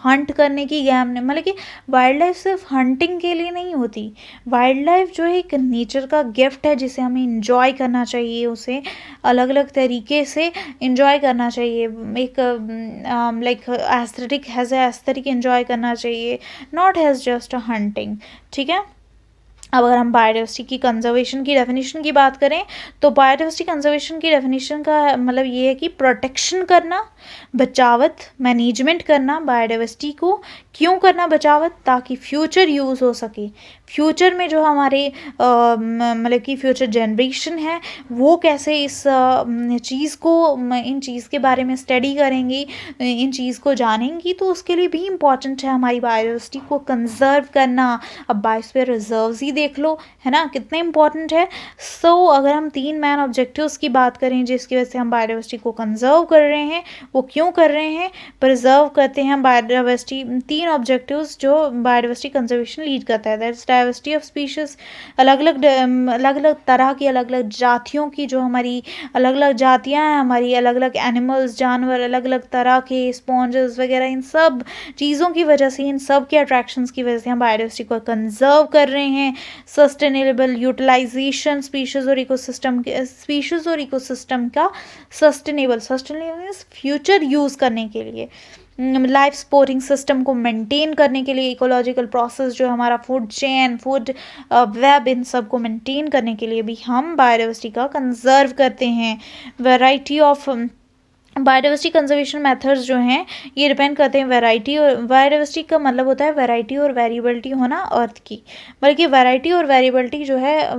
हंट करने की गेम नहीं, मतलब कि वाइल्ड लाइफ सिर्फ हंटिंग के लिए नहीं होती। वाइल्ड लाइफ जो है एक नेचर का गिफ्ट है जिसे हमें इंजॉय करना चाहिए, उसे अलग अलग तरीके से इंजॉय करना चाहिए, एक like aesthetic has a aesthetic enjoy करना चाहिए, not has just a hunting. ठीक है। अब अगर हम बायोडाइवर्सिटी की कंजर्वेशन की डेफिनेशन की बात करें तो बायोडाइवर्सिटी कंजर्वेशन की डेफिनेशन का मतलब ये है कि प्रोटेक्शन करना, बचावत, मैनेजमेंट करना बायोडाइवर्सिटी को। क्यों करना बचावत? ताकि फ्यूचर यूज़ हो सके। फ्यूचर में जो हमारे मतलब कि फ्यूचर जनरेशन है वो कैसे इस चीज़ को, इन चीज़ के बारे में स्टडी करेंगी, इन चीज़ को जानेंगी, तो उसके लिए भी इम्पॉर्टेंट है हमारी बायोडाइवर्सिटी को कंजर्व करना। अब बायोस्फीयर रिजर्व्स ही देख लो, है ना, कितने इम्पॉर्टेंट है। सो अगर हम 3 मेन ऑब्जेक्टिव्स की बात करें जिसकी वजह से हम बायोडाइवर्सिटी को कंजर्व कर रहे हैं, वो क्यों कर रहे हैं, प्रिजर्व करते हैं बायोडाइवर्सिटी, 3 ऑब्जेक्टिव्स जो बायोडाइवर्सिटी कंजर्वेशन लीड करता है। दैट्स डाइवर्सिटी ऑफ स्पीशीज, अलग अलग तरह की अलग अलग जातियों की, जो हमारी अलग अलग जातियाँ हैं, हमारी अलग अलग एनिमल्स, जानवर, अलग अलग तरह के स्पॉन्जेस वगैरह, इन सब चीज़ों की वजह से, इन सब के अट्रैक्शंस की वजह से हम बायोडाइवर्सिटी को कंजर्व कर रहे हैं। सस्टेनेबल यूटिलाइजेशन स्पीशीज़ और इकोसिस्टम का सस्टेनेबल फ्यूचर यूज़ करने के लिए, लाइफ सपोर्टिंग सिस्टम को मेंटेन करने के लिए, इकोलॉजिकल प्रोसेस जो हमारा फूड चेन, फूड वेब, इन सब को मेंटेन करने के लिए भी हम बायोडाइवर्सिटी का कंजर्व करते हैं। Variety of biodiversity conservation methods जो हैं ये डिपेंड करते हैं वैरायटी, और बायोडाइवर्सिटी का मतलब होता है वैरायटी और वेरिएबिलिटी होना अर्थ की, बल्कि वैरायटी और वेरिएबिलिटी जो है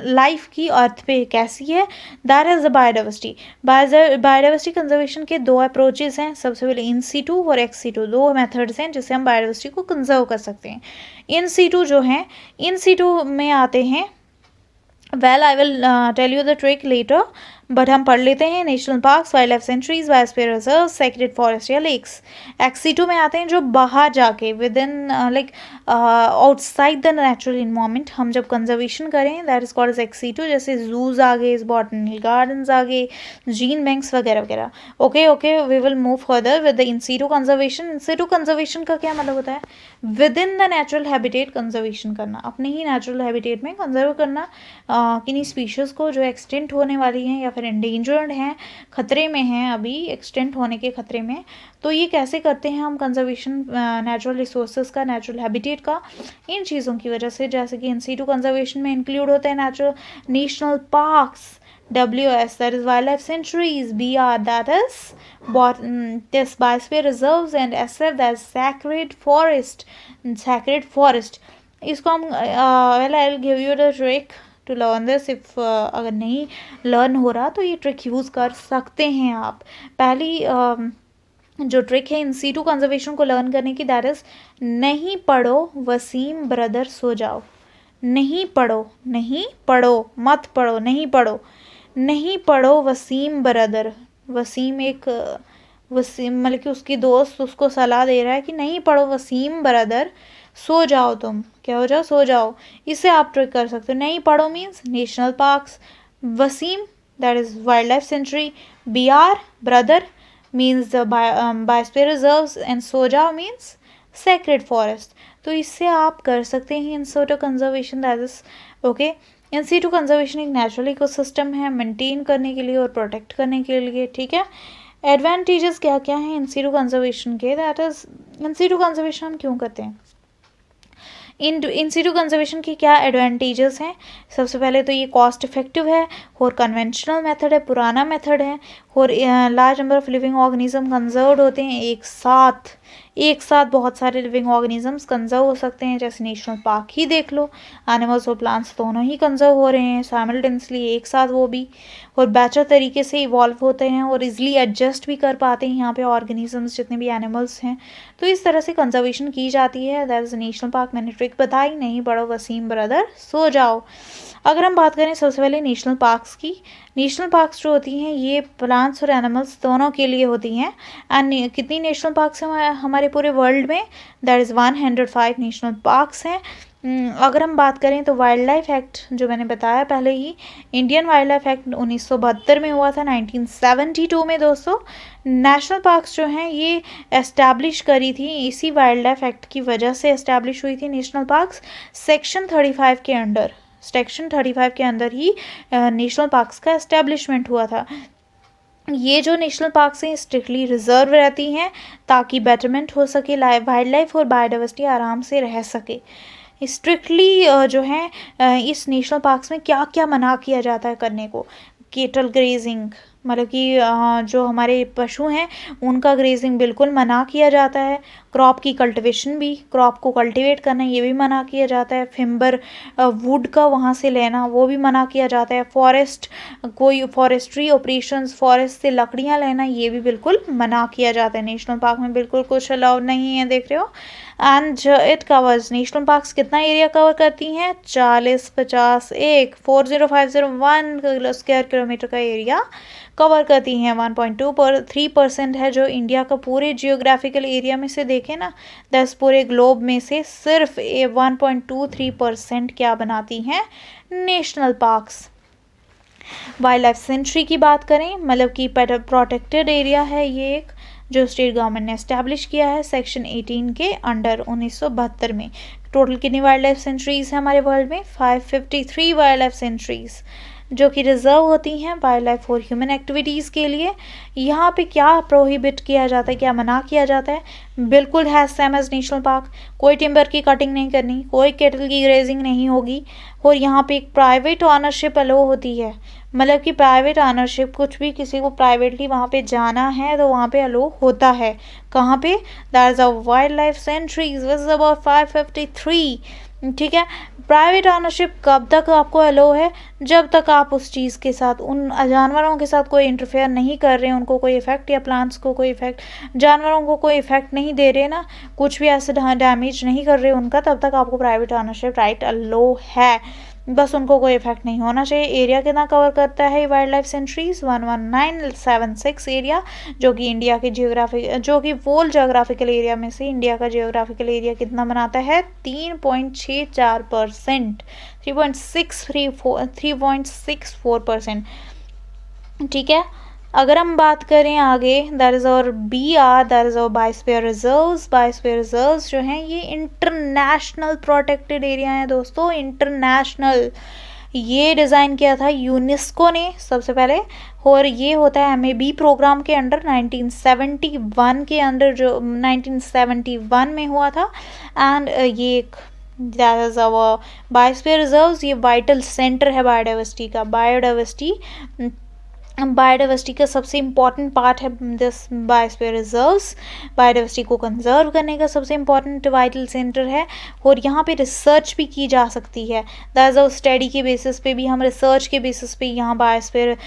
लाइफ की अर्थ पे कैसी है, that is the biodiversity. Biodiversity conservation के 2 अप्रोचेस हैं, सबसे पहले इन सीटू और एक्स सीटू, 2 मेथड्स हैं जिससे हम बायोडाइवर्सिटी को कंजर्व कर सकते हैं। इन सीटू जो हैं, इन सीटू में आते हैं, well I will tell you the trick later, but हम पढ़ लेते हैं। National parks, wild life sanctuaries, biosphere reserve, sacred forest या लेक्स। एक्सी2 में आते हैं जो बाहर जाके within like outside the natural environment हम जब कंजर्वेशन करें, दैट इज कॉल्ड एज एक्सी2, जैसे जूज आ गए, बॉटनिकल गार्डन्स आ गए, जीन बैंक्स वगैरह वगैरह। Okay we will move further with the in situ conservation. In situ conservation का क्या मतलब होता है? Within the natural habitat conservation करना, अपने ही नेचुरल हैबिटेट में कंजर्व करना किन्हीं स्पीशीज़ को जो एक्सटिंक्ट होने वाली हैं या फिर एंडेंजर्ड हैं, खतरे में हैं, अभी एक्सटिंक्ट होने के खतरे में। तो ये कैसे करते हैं हम कंजर्वेशन नेचुरल रिसोर्सेज का, नेचुरल हैबिटेट का? इन चीज़ों की वजह से, जैसे कि इन सीटू कंजर्वेशन में इंक्लूड होते हैं national parks, WS, that is wildlife sanctuaries, BR, that is this biosphere reserves, and SF, that is sacred forest. इसको हम well I'll give you the trick to learn this if अगर नहीं learn हो रहा तो ये ट्रिक यूज़ कर सकते हैं आप। पहली जो ट्रिक है इन सीटू कंजर्वेशन को लर्न करने की, दैट इज़ नहीं पढ़ो वसीम ब्रदर सो जाओ। नहीं पढ़ो, नहीं पढ़ो, मत पढ़ो, नहीं पढ़ो, नहीं पढ़ो वसीम ब्रदर। वसीम एक वसीम मतलब कि उसकी दोस्त उसको सलाह दे रहा है कि नहीं पढ़ो वसीम ब्रदर, सो जाओ, तुम क्या हो जाओ, सो जाओ। इसे आप ट्रिक कर सकते हो। नहीं पढ़ो मीन्स नेशनल पार्क्स, वसीम दैट इज़ वाइल्ड लाइफ सेंचुरी, BR ब्रदर means the biosphere reserves, and सो जाओ मीन्स सेक्रेड फॉरेस्ट। तो इससे आप कर सकते हैं in situ conservation, that is okay. In situ conservation एक नेचुरल इकोसिस्टम है मेंटेन करने के लिए और प्रोटेक्ट करने के लिए, ठीक है। एडवांटेजेस क्या क्या हैं इन सीटू कंजर्वेशन के, that is in situ conservation हम क्यों करते हैं? इन सीटू कंजर्वेशन के क्या एडवांटेजेस हैं? सबसे पहले तो ये कॉस्ट इफेक्टिव है और कन्वेंशनल मेथड है, पुराना मेथड है, और large number of living organism conserved होते हैं एक साथ बहुत सारे लिविंग ऑर्गेनिजम्स कंजर्व हो सकते हैं। जैसे नेशनल पार्क ही देख लो, एनिमल्स और प्लांट्स दोनों ही कंजर्व हो रहे हैं साइमल्टेनियसली, एक साथ वो भी, और बेहतर तरीके से इवॉल्व होते हैं और इजीली एडजस्ट भी कर पाते हैं यहाँ पे ऑर्गेनिजम्स, जितने भी एनिमल्स हैं। तो इस तरह से कंजर्वेशन की जाती है। दैट इज नेशनल पार्क, मैंने ट्रिक बताई, नहीं पढ़ो वसीम ब्रदर, सो जाओ। अगर हम बात करें सबसे पहले नेशनल पार्क्स की, नेशनल पार्क्स जो होती हैं ये प्लांट्स और एनिमल्स दोनों के लिए होती हैं। एंड कितनी नेशनल पार्क्स हैं हमारे पूरे वर्ल्ड में? दैट इज़ 105 नेशनल पार्क्स हैं। अगर हम बात करें तो वाइल्ड लाइफ एक्ट जो मैंने बताया पहले ही, इंडियन वाइल्ड लाइफ एक्ट 1972 में हुआ था। 1972 में दोस्तों नेशनल पार्क्स जो हैं ये एस्टैब्लिश करी थी, इसी वाइल्ड लाइफ एक्ट की वजह से एस्टैब्लिश हुई थी नेशनल पार्क्स। सेक्शन 35 के अंडर, सेक्शन 35 के अंदर ही नेशनल पार्क्स का एस्टैब्लिशमेंट हुआ था। ये जो नेशनल पार्क्स हैं स्ट्रिक्टली रिजर्व रहती हैं ताकि बेटरमेंट हो सके, वाइल्ड लाइफ और बायोडाइवर्सिटी आराम से रह सके। स्ट्रिक्टली जो है इस नेशनल पार्क्स में क्या क्या मना किया जाता है करने को? केटल ग्रेजिंग, मतलब कि जो हमारे पशु हैं उनका ग्रेजिंग बिल्कुल मना किया जाता है। क्रॉप की कल्टीवेशन भी, क्रॉप को कल्टीवेट करना ये भी मना किया जाता है। फिम्बर वुड का वहाँ से लेना वो भी मना किया जाता है। फॉरेस्ट, कोई फॉरेस्ट्री ऑपरेशंस, फॉरेस्ट से लकड़ियाँ लेना ये भी बिल्कुल मना किया जाता है। नेशनल पार्क में बिल्कुल कुछ अलाउड नहीं है, देख रहे हो। And it covers, national parks कितना एरिया कवर करती हैं? 40, 50, 40,501 स्क्वायर किलोमीटर का एरिया कवर करती हैं। 1.23% है जो इंडिया का पूरे जियोग्राफिकल एरिया में से देखें ना, 10 पूरे ग्लोब में से सिर्फ 1.23% क्या बनाती हैं? National parks. वाइल्ड लाइफ सेंचुरी की बात करें, मतलब कि प्रोटेक्टेड एरिया है ये एक, जो स्टेट गवर्नमेंट ने एस्टैब्लिश किया है सेक्शन 18 के अंडर 1972 में। टोटल कितनी वाइल्ड लाइफ सेंचुरीज है हमारे वर्ल्ड में? 553 वाइल्ड लाइफ सेंचुरीज जो कि रिजर्व होती हैं वाइल्ड लाइफ और ह्यूमन एक्टिविटीज़ के लिए। यहाँ पे क्या प्रोहिबिट किया जाता है, क्या मना किया जाता है? बिल्कुल है सेम एज नेशनल पार्क, कोई टिम्बर की कटिंग नहीं करनी, कोई केटल की ग्रेजिंग नहीं होगी, और यहाँ पे एक प्राइवेट ऑनरशिप अलो होती है, मतलब कि प्राइवेट ऑनरशिप, कुछ भी किसी को प्राइवेटली वहाँ पे जाना है तो वहाँ पे अलो होता है। कहाँ पे? That is a wild life sanctuaries which is about 553। ठीक है। प्राइवेट ऑनरशिप कब तक आपको अलो है? जब तक आप उस चीज़ के साथ, उन जानवरों के साथ कोई इंटरफेयर नहीं कर रहे हैं, उनको कोई इफेक्ट, या प्लांट्स को कोई इफेक्ट, जानवरों को कोई इफेक्ट नहीं दे रहे ना, कुछ भी ऐसे डैमेज नहीं कर रहे उनका, तब तक आपको प्राइवेट ऑनरशिप राइट अलो है। बस उनको कोई इफेक्ट नहीं होना चाहिए। एरिया कितना कवर करता है वाइल्ड लाइफ सेंचुरीज? 11976 एरिया, जो कि इंडिया के जो कि वोल जोग्राफिकल एरिया में से इंडिया का जियोग्राफिकल एरिया कितना बनाता है? 3.64%, 3.64%। ठीक है। अगर हम बात करें आगे, दैट इज़ और BR, दैट इज़ और बायोस्फीयर रिजर्व्स। बायोस्फीयर रिजर्व्स जो हैं ये इंटरनेशनल प्रोटेक्टेड एरिया हैं दोस्तों, इंटरनेशनल। ये डिज़ाइन किया था यूनेस्को ने सबसे पहले, और ये होता है MAB प्रोग्राम के अंडर 1971 के अंडर, जो 1971 में हुआ था। एंड ये एक that is our biosphere reserves, ये वाइटल सेंटर है बायोडाइवर्सिटी का। बायोडाइवर्सिटी का सबसे इम्पॉर्टेंट पार्ट है दिस बायोस्फीयर रिजर्व्स। बायोडाइवर्सिटी को कंजर्व करने का सबसे इम्पॉर्टेंट वाइटल सेंटर है, और यहाँ पे रिसर्च भी की जा सकती है। दैट इज़ स्टडी के बेसिस पे भी, हम रिसर्च के बेसिस पे यहाँ बायोस्फीयर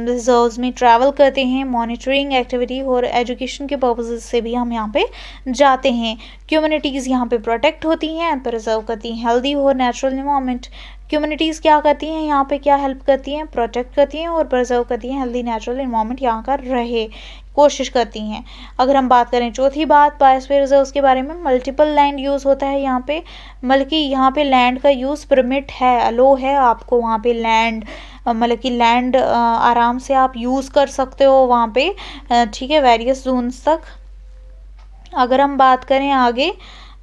रिजर्व्स में ट्रैवल करते हैं। मॉनिटरिंग एक्टिविटी और एजुकेशन के पर्पसेस से भी हम यहाँ पे जाते हैं। कम्युनिटीज़ यहाँ पे प्रोटेक्ट होती हैं एंड प्रिजर्व करती हैं हेल्दी और नेचुरल इन्वायरमेंट। कम्युनिटीज़ क्या करती हैं यहाँ पे, क्या हेल्प करती हैं? प्रोटेक्ट करती हैं और प्रिजर्व करती हैं हेल्दी नेचुरल इन्वायरमेंट यहाँ का रहे, कोशिश करती हैं। अगर हम बात करें चौथी बात बायोस्फीयर रिजर्व्स के बारे में, मल्टीपल लैंड यूज़ होता है यहाँ पे, बल्कि यहाँ पे लैंड का यूज़ परमिट है, अलो है आपको वहाँ पे लैंड, मतलब कि लैंड आराम से आप यूज़ कर सकते हो वहाँ पे, ठीक है, वेरियस जोन्स तक। अगर हम बात करें आगे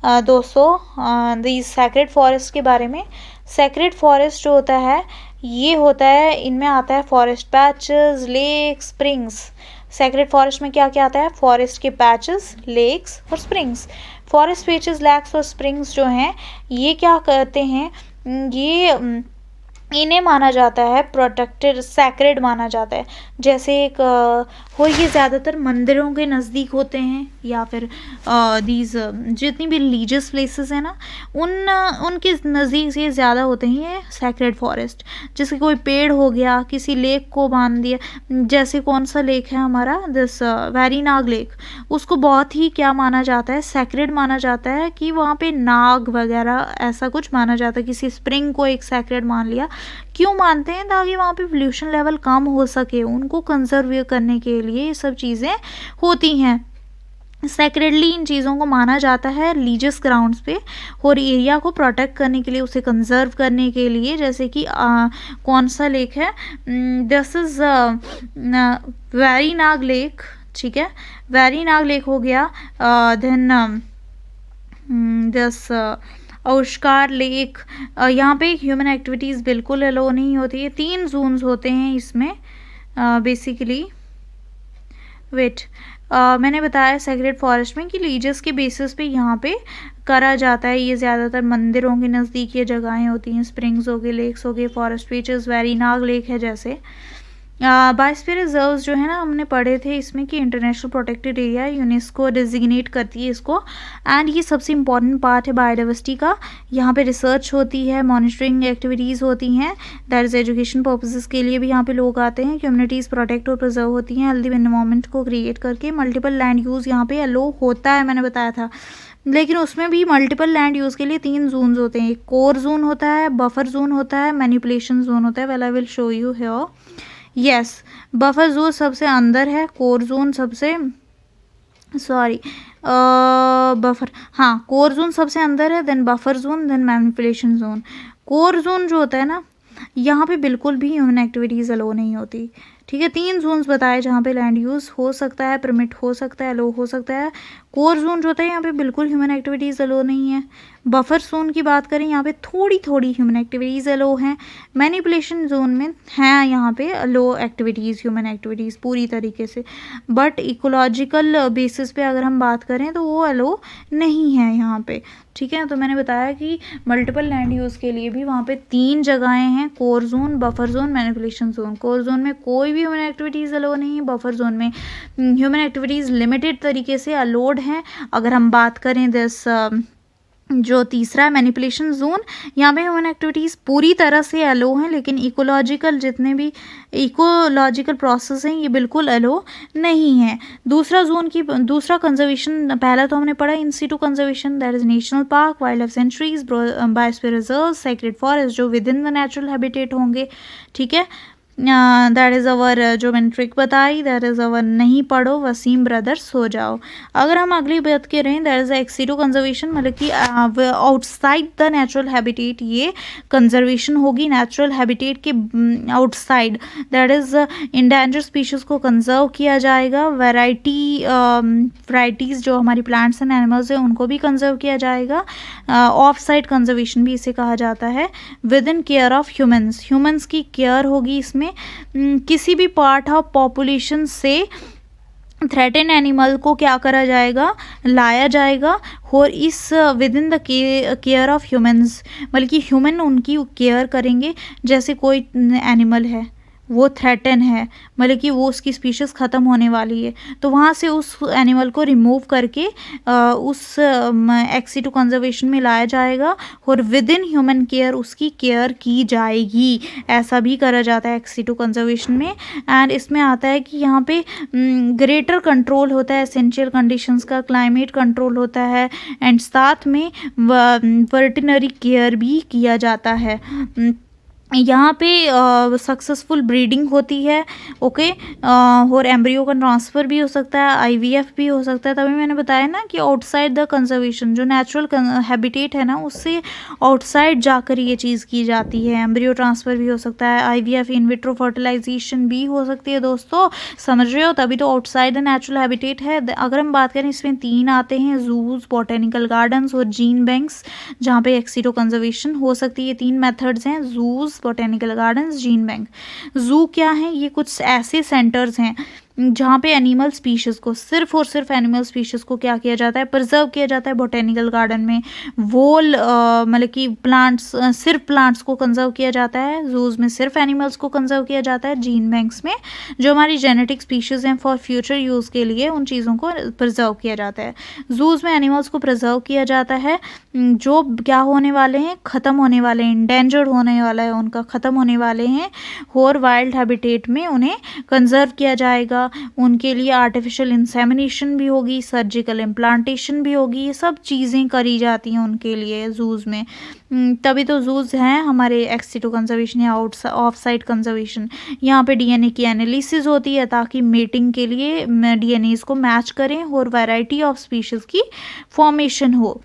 दोस्तों दी सैक्रेड फॉरेस्ट के बारे में, सैक्रेड फॉरेस्ट जो होता है ये होता है, इनमें आता है forest patches, lakes, springs. Sacred forest में क्या क्या आता है? फॉरेस्ट के पैचेस, लेक्स और स्प्रिंग्स। फॉरेस्ट पैचेस, लेक्स और स्प्रिंग्स जो हैं ये क्या करते हैं? ये इन्हें माना जाता है प्रोटेक्टेड, सैक्रेड माना जाता है। जैसे एक हो, ये ज़्यादातर मंदिरों के नज़दीक होते हैं, या फिर दीज जितनी भी रिलीजियस प्लेसेस हैं ना, उनके नज़दीक ये ज़्यादा होते हैं ये सैक्रेड फॉरेस्ट। जैसे कोई पेड़ हो गया, किसी लेक को बांध दिया, जैसे कौन सा लेक है हमारा, दिस वेरीनाग लेक, उसको बहुत ही क्या माना जाता है, सैक्रेड माना जाता है, कि वहाँ पे नाग वगैरह ऐसा कुछ माना जाता है। किसी स्प्रिंग को एक सैक्रेड मान लिया। क्यों मानते हैं? ताकि वहाँ पे पोल्यूशन लेवल कम हो सके, उनको कंजर्व करने के लिए ये सब चीज़ें होती हैं। सैक्रेडली इन चीज़ों को माना जाता है रिलीजियस ग्राउंड्स पे, और एरिया को प्रोटेक्ट करने के लिए, उसे कंजर्व करने के लिए। जैसे कि कौन सा लेक है, दिस इज़ वेरीनाग लेक, ठीक है, वेरीनाग लेक हो गया। देन दिस औशकार लेक, यहाँ पे ह्यूमन एक्टिविटीज़ बिल्कुल अलो नहीं होती है। 3 जोन्स होते हैं इसमें बेसिकली। वेट, मैंने बताया सेक्रेड फॉरेस्ट में कि रिलीजियस के बेसिस पे यहाँ पे करा जाता है। ये ज़्यादातर मंदिरों के नज़दीक ये जगहें होती हैं। स्प्रिंग्स हो गए, लेक्स हो गए, फॉरेस्ट बीचेस, वेरीनाग लेक है जैसे। बायोस्फीयर रिजर्व्स जो है ना, हमने पढ़े थे इसमें कि international protected area, UNESCO designate करती है इसको। एंड ये सबसे इम्पॉर्टेंट पार्ट है बायोडाइवर्सिटी का। यहाँ पे रिसर्च होती है, मॉनिटरिंग एक्टिविटीज़ होती हैं, दैट इज़ एजुकेशन पर्पसेस के लिए भी यहाँ पे लोग आते हैं। कम्युनिटीज़ प्रोटेक्ट और प्रिजर्व होती हैं हेल्दी एनवायरनमेंट को क्रिएट करके। मल्टीपल लैंड यूज़ यहाँ पे अलो होता है, मैंने बताया था, लेकिन उसमें भी मल्टीपल लैंड यूज़ के लिए 3 जोन्स होते हैं। एक कोर जोन होता है, बफर जोन होता है, मैनिपुलेशन जोन होता है। Well I will show you here. Yes, buffer zone सबसे अंदर है, कोर जोन सबसे, सॉरी, बफर, हाँ, कोर जोन सबसे अंदर है, then buffer zone, then manipulation zone. Core zone जो होता है ना, यहाँ पे बिल्कुल भी ह्यूमन एक्टिविटीज़ अलो नहीं होती, ठीक है। 3 जोन्स बताए जहाँ पे लैंड यूज़ हो सकता है, परमिट हो सकता है, अलो हो सकता है। कोर जोन जो होता है यहाँ पे बिल्कुल ह्यूमन एक्टिविटीज़ अलो नहीं है। बफर जोन की बात करें, यहाँ पे थोड़ी थोड़ी ह्यूमन एक्टिविटीज़ अलो हैं। मैनिपुलेशन जोन में हैं यहाँ पे अलो एक्टिविटीज़, ह्यूमन एक्टिविटीज़ पूरी तरीके से, बट इकोलॉजिकल बेसिस पे अगर हम बात करें तो वो अलो नहीं है यहाँ पे, ठीक है। तो मैंने बताया कि मल्टीपल लैंड यूज़ के लिए भी वहाँ पे 3 जगहें हैं, core zone, buffer zone, manipulation zone. Core zone में कोई भी ह्यूमन एक्टिविटीज़ अलो नहीं है। बफर जोन में ह्यूमन एक्टिविटीज़ लिमिटेड तरीके से अलोड हैं। अगर हम बात करें दिस जो तीसरा है मैनिपुलेशन जोन, यहाँ पे ह्यूमन एक्टिविटीज़ पूरी तरह से अलो हैं, लेकिन इकोलॉजिकल जितने भी इकोलॉजिकल प्रोसेस हैं ये बिल्कुल अलो नहीं है। दूसरा कंजर्वेशन, पहला तो हमने पढ़ा in situ conservation, that is national park, wild life sanctuaries, biosphere reserve, sacred forest जो within the natural habitat होंगे, ठीक है। दैट इज़ अवर, जो मैंने ट्रिक बताई, दैट इज़ अवर नहीं पढ़ो वसीम ब्रदर्स हो जाओ। अगर हम अगली बात करें, दैट इज़ एक्सीटो कंजर्वेशन, मतलब कि आउटसाइड द नेचुरल हैबिटेट ये कंजर्वेशन होगी, नेचुरल हैबिटेट के outside. That is endangered species को कंजर्व किया जाएगा। वैराइटीज़ जो हमारी प्लांट्स एंड एनिमल्स हैं उनको भी कंजर्व किया जाएगा। ऑफ साइड कंजर्वेशन भी इसे कहा जाता है। With in care of humans की केयर होगी इसमें। किसी भी पार्ट ऑफ पॉपुलेशन से थ्रेटेन एनिमल को क्या करा जाएगा, लाया जाएगा, और इस with in the care of humans, बल्कि ह्यूमन उनकी केयर करेंगे। जैसे कोई एनिमल है वो थ्रेटन है, मतलब कि वो उसकी स्पीशीज़ ख़त्म होने वाली है, तो वहाँ से उस एनिमल को रिमूव करके उस एक्सीटू कंजर्वेशन में लाया जाएगा, और विद इन ह्यूमन केयर उसकी केयर की जाएगी। ऐसा भी करा जाता है एक्सीटू कंजर्वेशन में। एंड इसमें आता है कि यहाँ पे ग्रेटर कंट्रोल होता है एसेंशियल कंडीशंस का, क्लाइमेट कंट्रोल होता है, एंड साथ में वेटरनरी केयर भी किया जाता है। यहाँ पे सक्सेसफुल ब्रीडिंग होती है, ओके, और एम्ब्रियो का ट्रांसफ़र भी हो सकता है, आईवीएफ भी हो सकता है। तभी मैंने बताया ना कि आउटसाइड द कंजर्वेशन, जो नेचुरल हैबिटेट है ना उससे आउटसाइड जाकर ये चीज़ की जाती है। एम्ब्रियो ट्रांसफ़र भी हो सकता है, आईवीएफ, इन विट्रो फर्टिलाइजेशन भी हो सकती है। दोस्तों समझ रहे हो, तभी तो आउटसाइड द नेचुरल हैबिटेट है। अगर हम बात करें, इसमें 3 आते हैं, जूज, बॉटेनिकल गार्डन्स और जीन बैंक्स, जहाँ पे एक्सीटो कंजर्वेशन हो सकती है। 3 मेथड्स हैं, जूज, बॉटेनिकल गार्डन्स, जीन बैंक। जू क्या है? ये कुछ ऐसे सेंटर्स हैं जहाँ पे एनिमल स्पीशीज़ को सिर्फ और सिर्फ एनिमल स्पीशीज़ को क्या किया जाता है, प्रिजर्व किया जाता है बोटेनिकल गार्डन में। वोल मतलब कि प्लांट्स, सिर्फ प्लांट्स को कंजर्व किया जाता है। जूज में सिर्फ एनिमल्स को कंजर्व किया जाता है। जीन बैंक्स में जो हमारी जेनेटिक स्पीशीज़ हैं फॉर फ्यूचर यूज़ के लिए, उन चीज़ों को प्रिजर्व किया जाता है। जूज में एनिमल्स को प्रिजर्व किया जाता है जो क्या होने वाले हैं, ख़त्म होने वाले हैं, इंडेंजर्ड होने वाला है उनका, ख़त्म होने वाले हैं। और वाइल्ड हैबिटेट में उन्हें कंजर्व किया जाएगा। उनके लिए आर्टिफिशियल इंसेमिनेशन भी होगी, सर्जिकल इम्प्लांटेशन भी होगी, ये सब चीज़ें करी जाती हैं उनके लिए जूज़ में। तभी तो जूज़ हैं हमारे एक्स सिटू कंजर्वेशन या ऑफ साइट कंजर्वेशन। यहाँ पे डीएनए की एनालिसिस होती है ताकि मेटिंग के लिए डीएनएस को मैच करें और वैरायटी ऑफ स्पीशीज़ की फॉर्मेशन हो।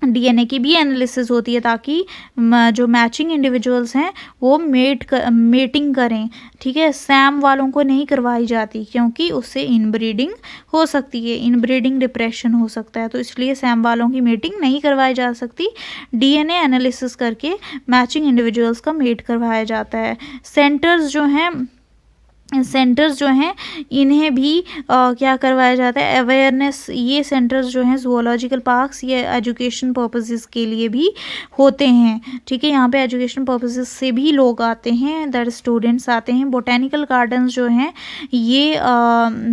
डीएनए की भी एनालिसिस होती है ताकि जो मैचिंग इंडिविजुअल्स हैं वो मेटिंग करें। ठीक है, सैम वालों को नहीं करवाई जाती क्योंकि उससे इनब्रीडिंग हो सकती है, इनब्रीडिंग डिप्रेशन हो सकता है, तो इसलिए सैम वालों की मेटिंग नहीं करवाई जा सकती। डीएनए एनालिसिस करके मैचिंग इंडिविजुअल्स का मेट करवाया जाता है। सेंटर्स जो हैं इन्हें भी क्या करवाया जाता है, अवेयरनेस। ये सेंटर्स जो हैं ज़ूलॉजिकल पार्क्स, ये एजुकेशन पर्पसेस के लिए भी होते हैं। ठीक है, यहाँ पे एजुकेशन पर्पसेस से भी लोग आते हैं, दैट स्टूडेंट्स आते हैं। बोटेनिकल गार्डन्स जो हैं ये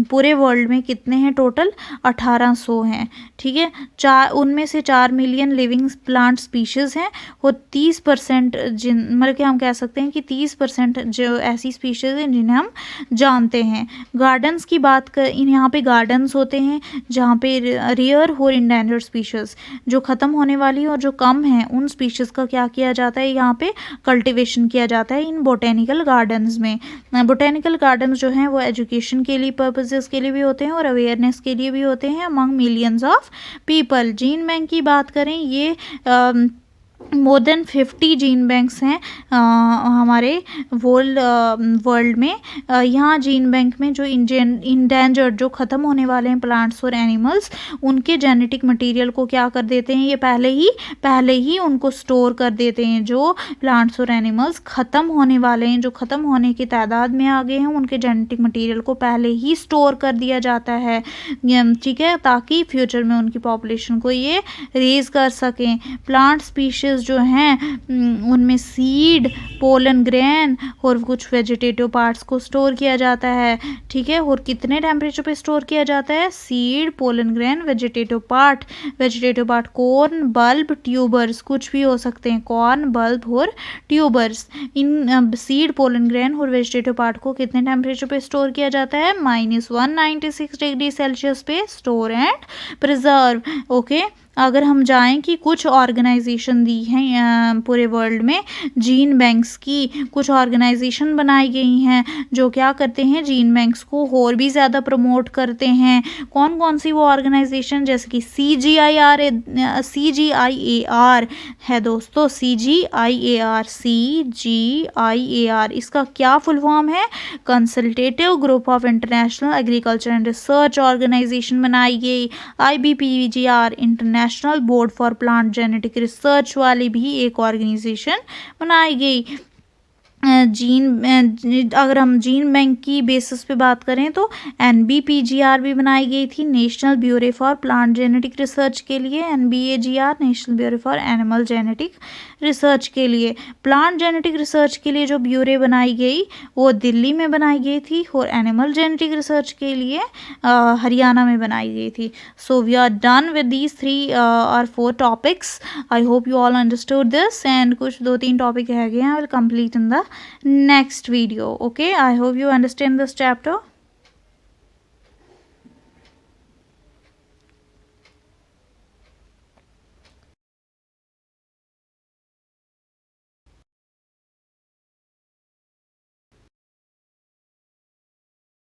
पूरे वर्ल्ड में कितने हैं, टोटल 1800 हैं। ठीक है, उनमें से 4 मिलियन लिविंग प्लांट स्पीशीज़ हैं और 30% मतलब कि हम कह सकते हैं कि 30% जो ऐसी स्पीशीज़ हैं जिन्हें हम जानते हैं। गार्डन्स की बात कर, यहाँ पे गार्डन्स होते हैं जहाँ पे रेयर और इंडेंजर्ड स्पीशीज़ जो ख़त्म होने वाली और जो कम हैं उन स्पीशीज़ का क्या किया जाता है, यहाँ पे कल्टीवेशन किया जाता है इन बोटेनिकल गार्डन्स में। बोटेनिकल गार्डन्स जो हैं वो एजुकेशन के लिए पर्पसेस के लिए भी होते हैं और अवेयरनेस के लिए भी होते हैं among millions of people. Gene bank की बात करें, ये मोर देन 50 जीन बैंक्स हैं हमारे वर्ल्ड में। यहाँ जीन बैंक में जो इंडेंजर्ड, जो ख़त्म होने वाले हैं प्लांट्स और एनिमल्स, उनके जेनेटिक मटेरियल को क्या कर देते हैं, ये पहले ही उनको स्टोर कर देते हैं। जो प्लांट्स और एनिमल्स ख़त्म होने वाले हैं, जो ख़त्म होने की तादाद में आ गए हैं, उनके जेनेटिक मटेरियल को पहले ही स्टोर कर दिया जाता है। ठीक है, ताकि फ्यूचर में उनकी पॉपुलेशन को ये रेज कर सकें। प्लांट स्पीशीज़ जो हैं उनमें सीड, पोलन ग्रेन और कुछ वेजिटेटिव पार्ट्स को स्टोर किया जाता है। ठीक है, और कितने टेम्परेचर पे स्टोर किया जाता है, seed, pollen grain, vegetative part corn, bulb, tubers, कुछ भी हो सकते हैं, कॉर्न, बल्ब और ट्यूबर्स। इन सीड, पोलन ग्रेन और वेजिटेटिव पार्ट को कितने टेम्परेचर पे स्टोर किया जाता है, -196 डिग्री सेल्सियस पे स्टोर एंड प्रिजर्व। ओके, अगर हम जाएं कि कुछ ऑर्गेनाइजेशन दी हैं पूरे वर्ल्ड में, जीन बैंक्स की कुछ ऑर्गेनाइजेशन बनाई गई हैं जो क्या करते हैं, जीन बैंक्स को और भी ज़्यादा प्रमोट करते हैं। कौन कौन सी वो ऑर्गेनाइजेशन, जैसे कि CGIAR है दोस्तों, CGIAR। इसका क्या फुल फॉर्म है, consultative group of international agriculture and research organisation बनाई गई। IBPGR, international board for plant genetic research वाली भी एक ऑर्गेनाइजेशन बनाई गई। अगर हम जीन बैंक की बेसिस पे बात करें तो NBPGR भी बनाई गई थी, national bureau for plant genetic research के लिए, NBAGR, national bureau for animal genetic research के लिए। प्लांट जेनेटिक रिसर्च के लिए जो ब्यूरो बनाई गई वो दिल्ली में बनाई गई थी और एनिमल जेनेटिक रिसर्च के लिए हरियाणा में बनाई गई थी। So we are done with these 3 or 4 topics. I hope you all understood this, and कुछ 2-3 टॉपिक रह गए हैं, I will complete in the next video. Okay, I hope you understand this chapter.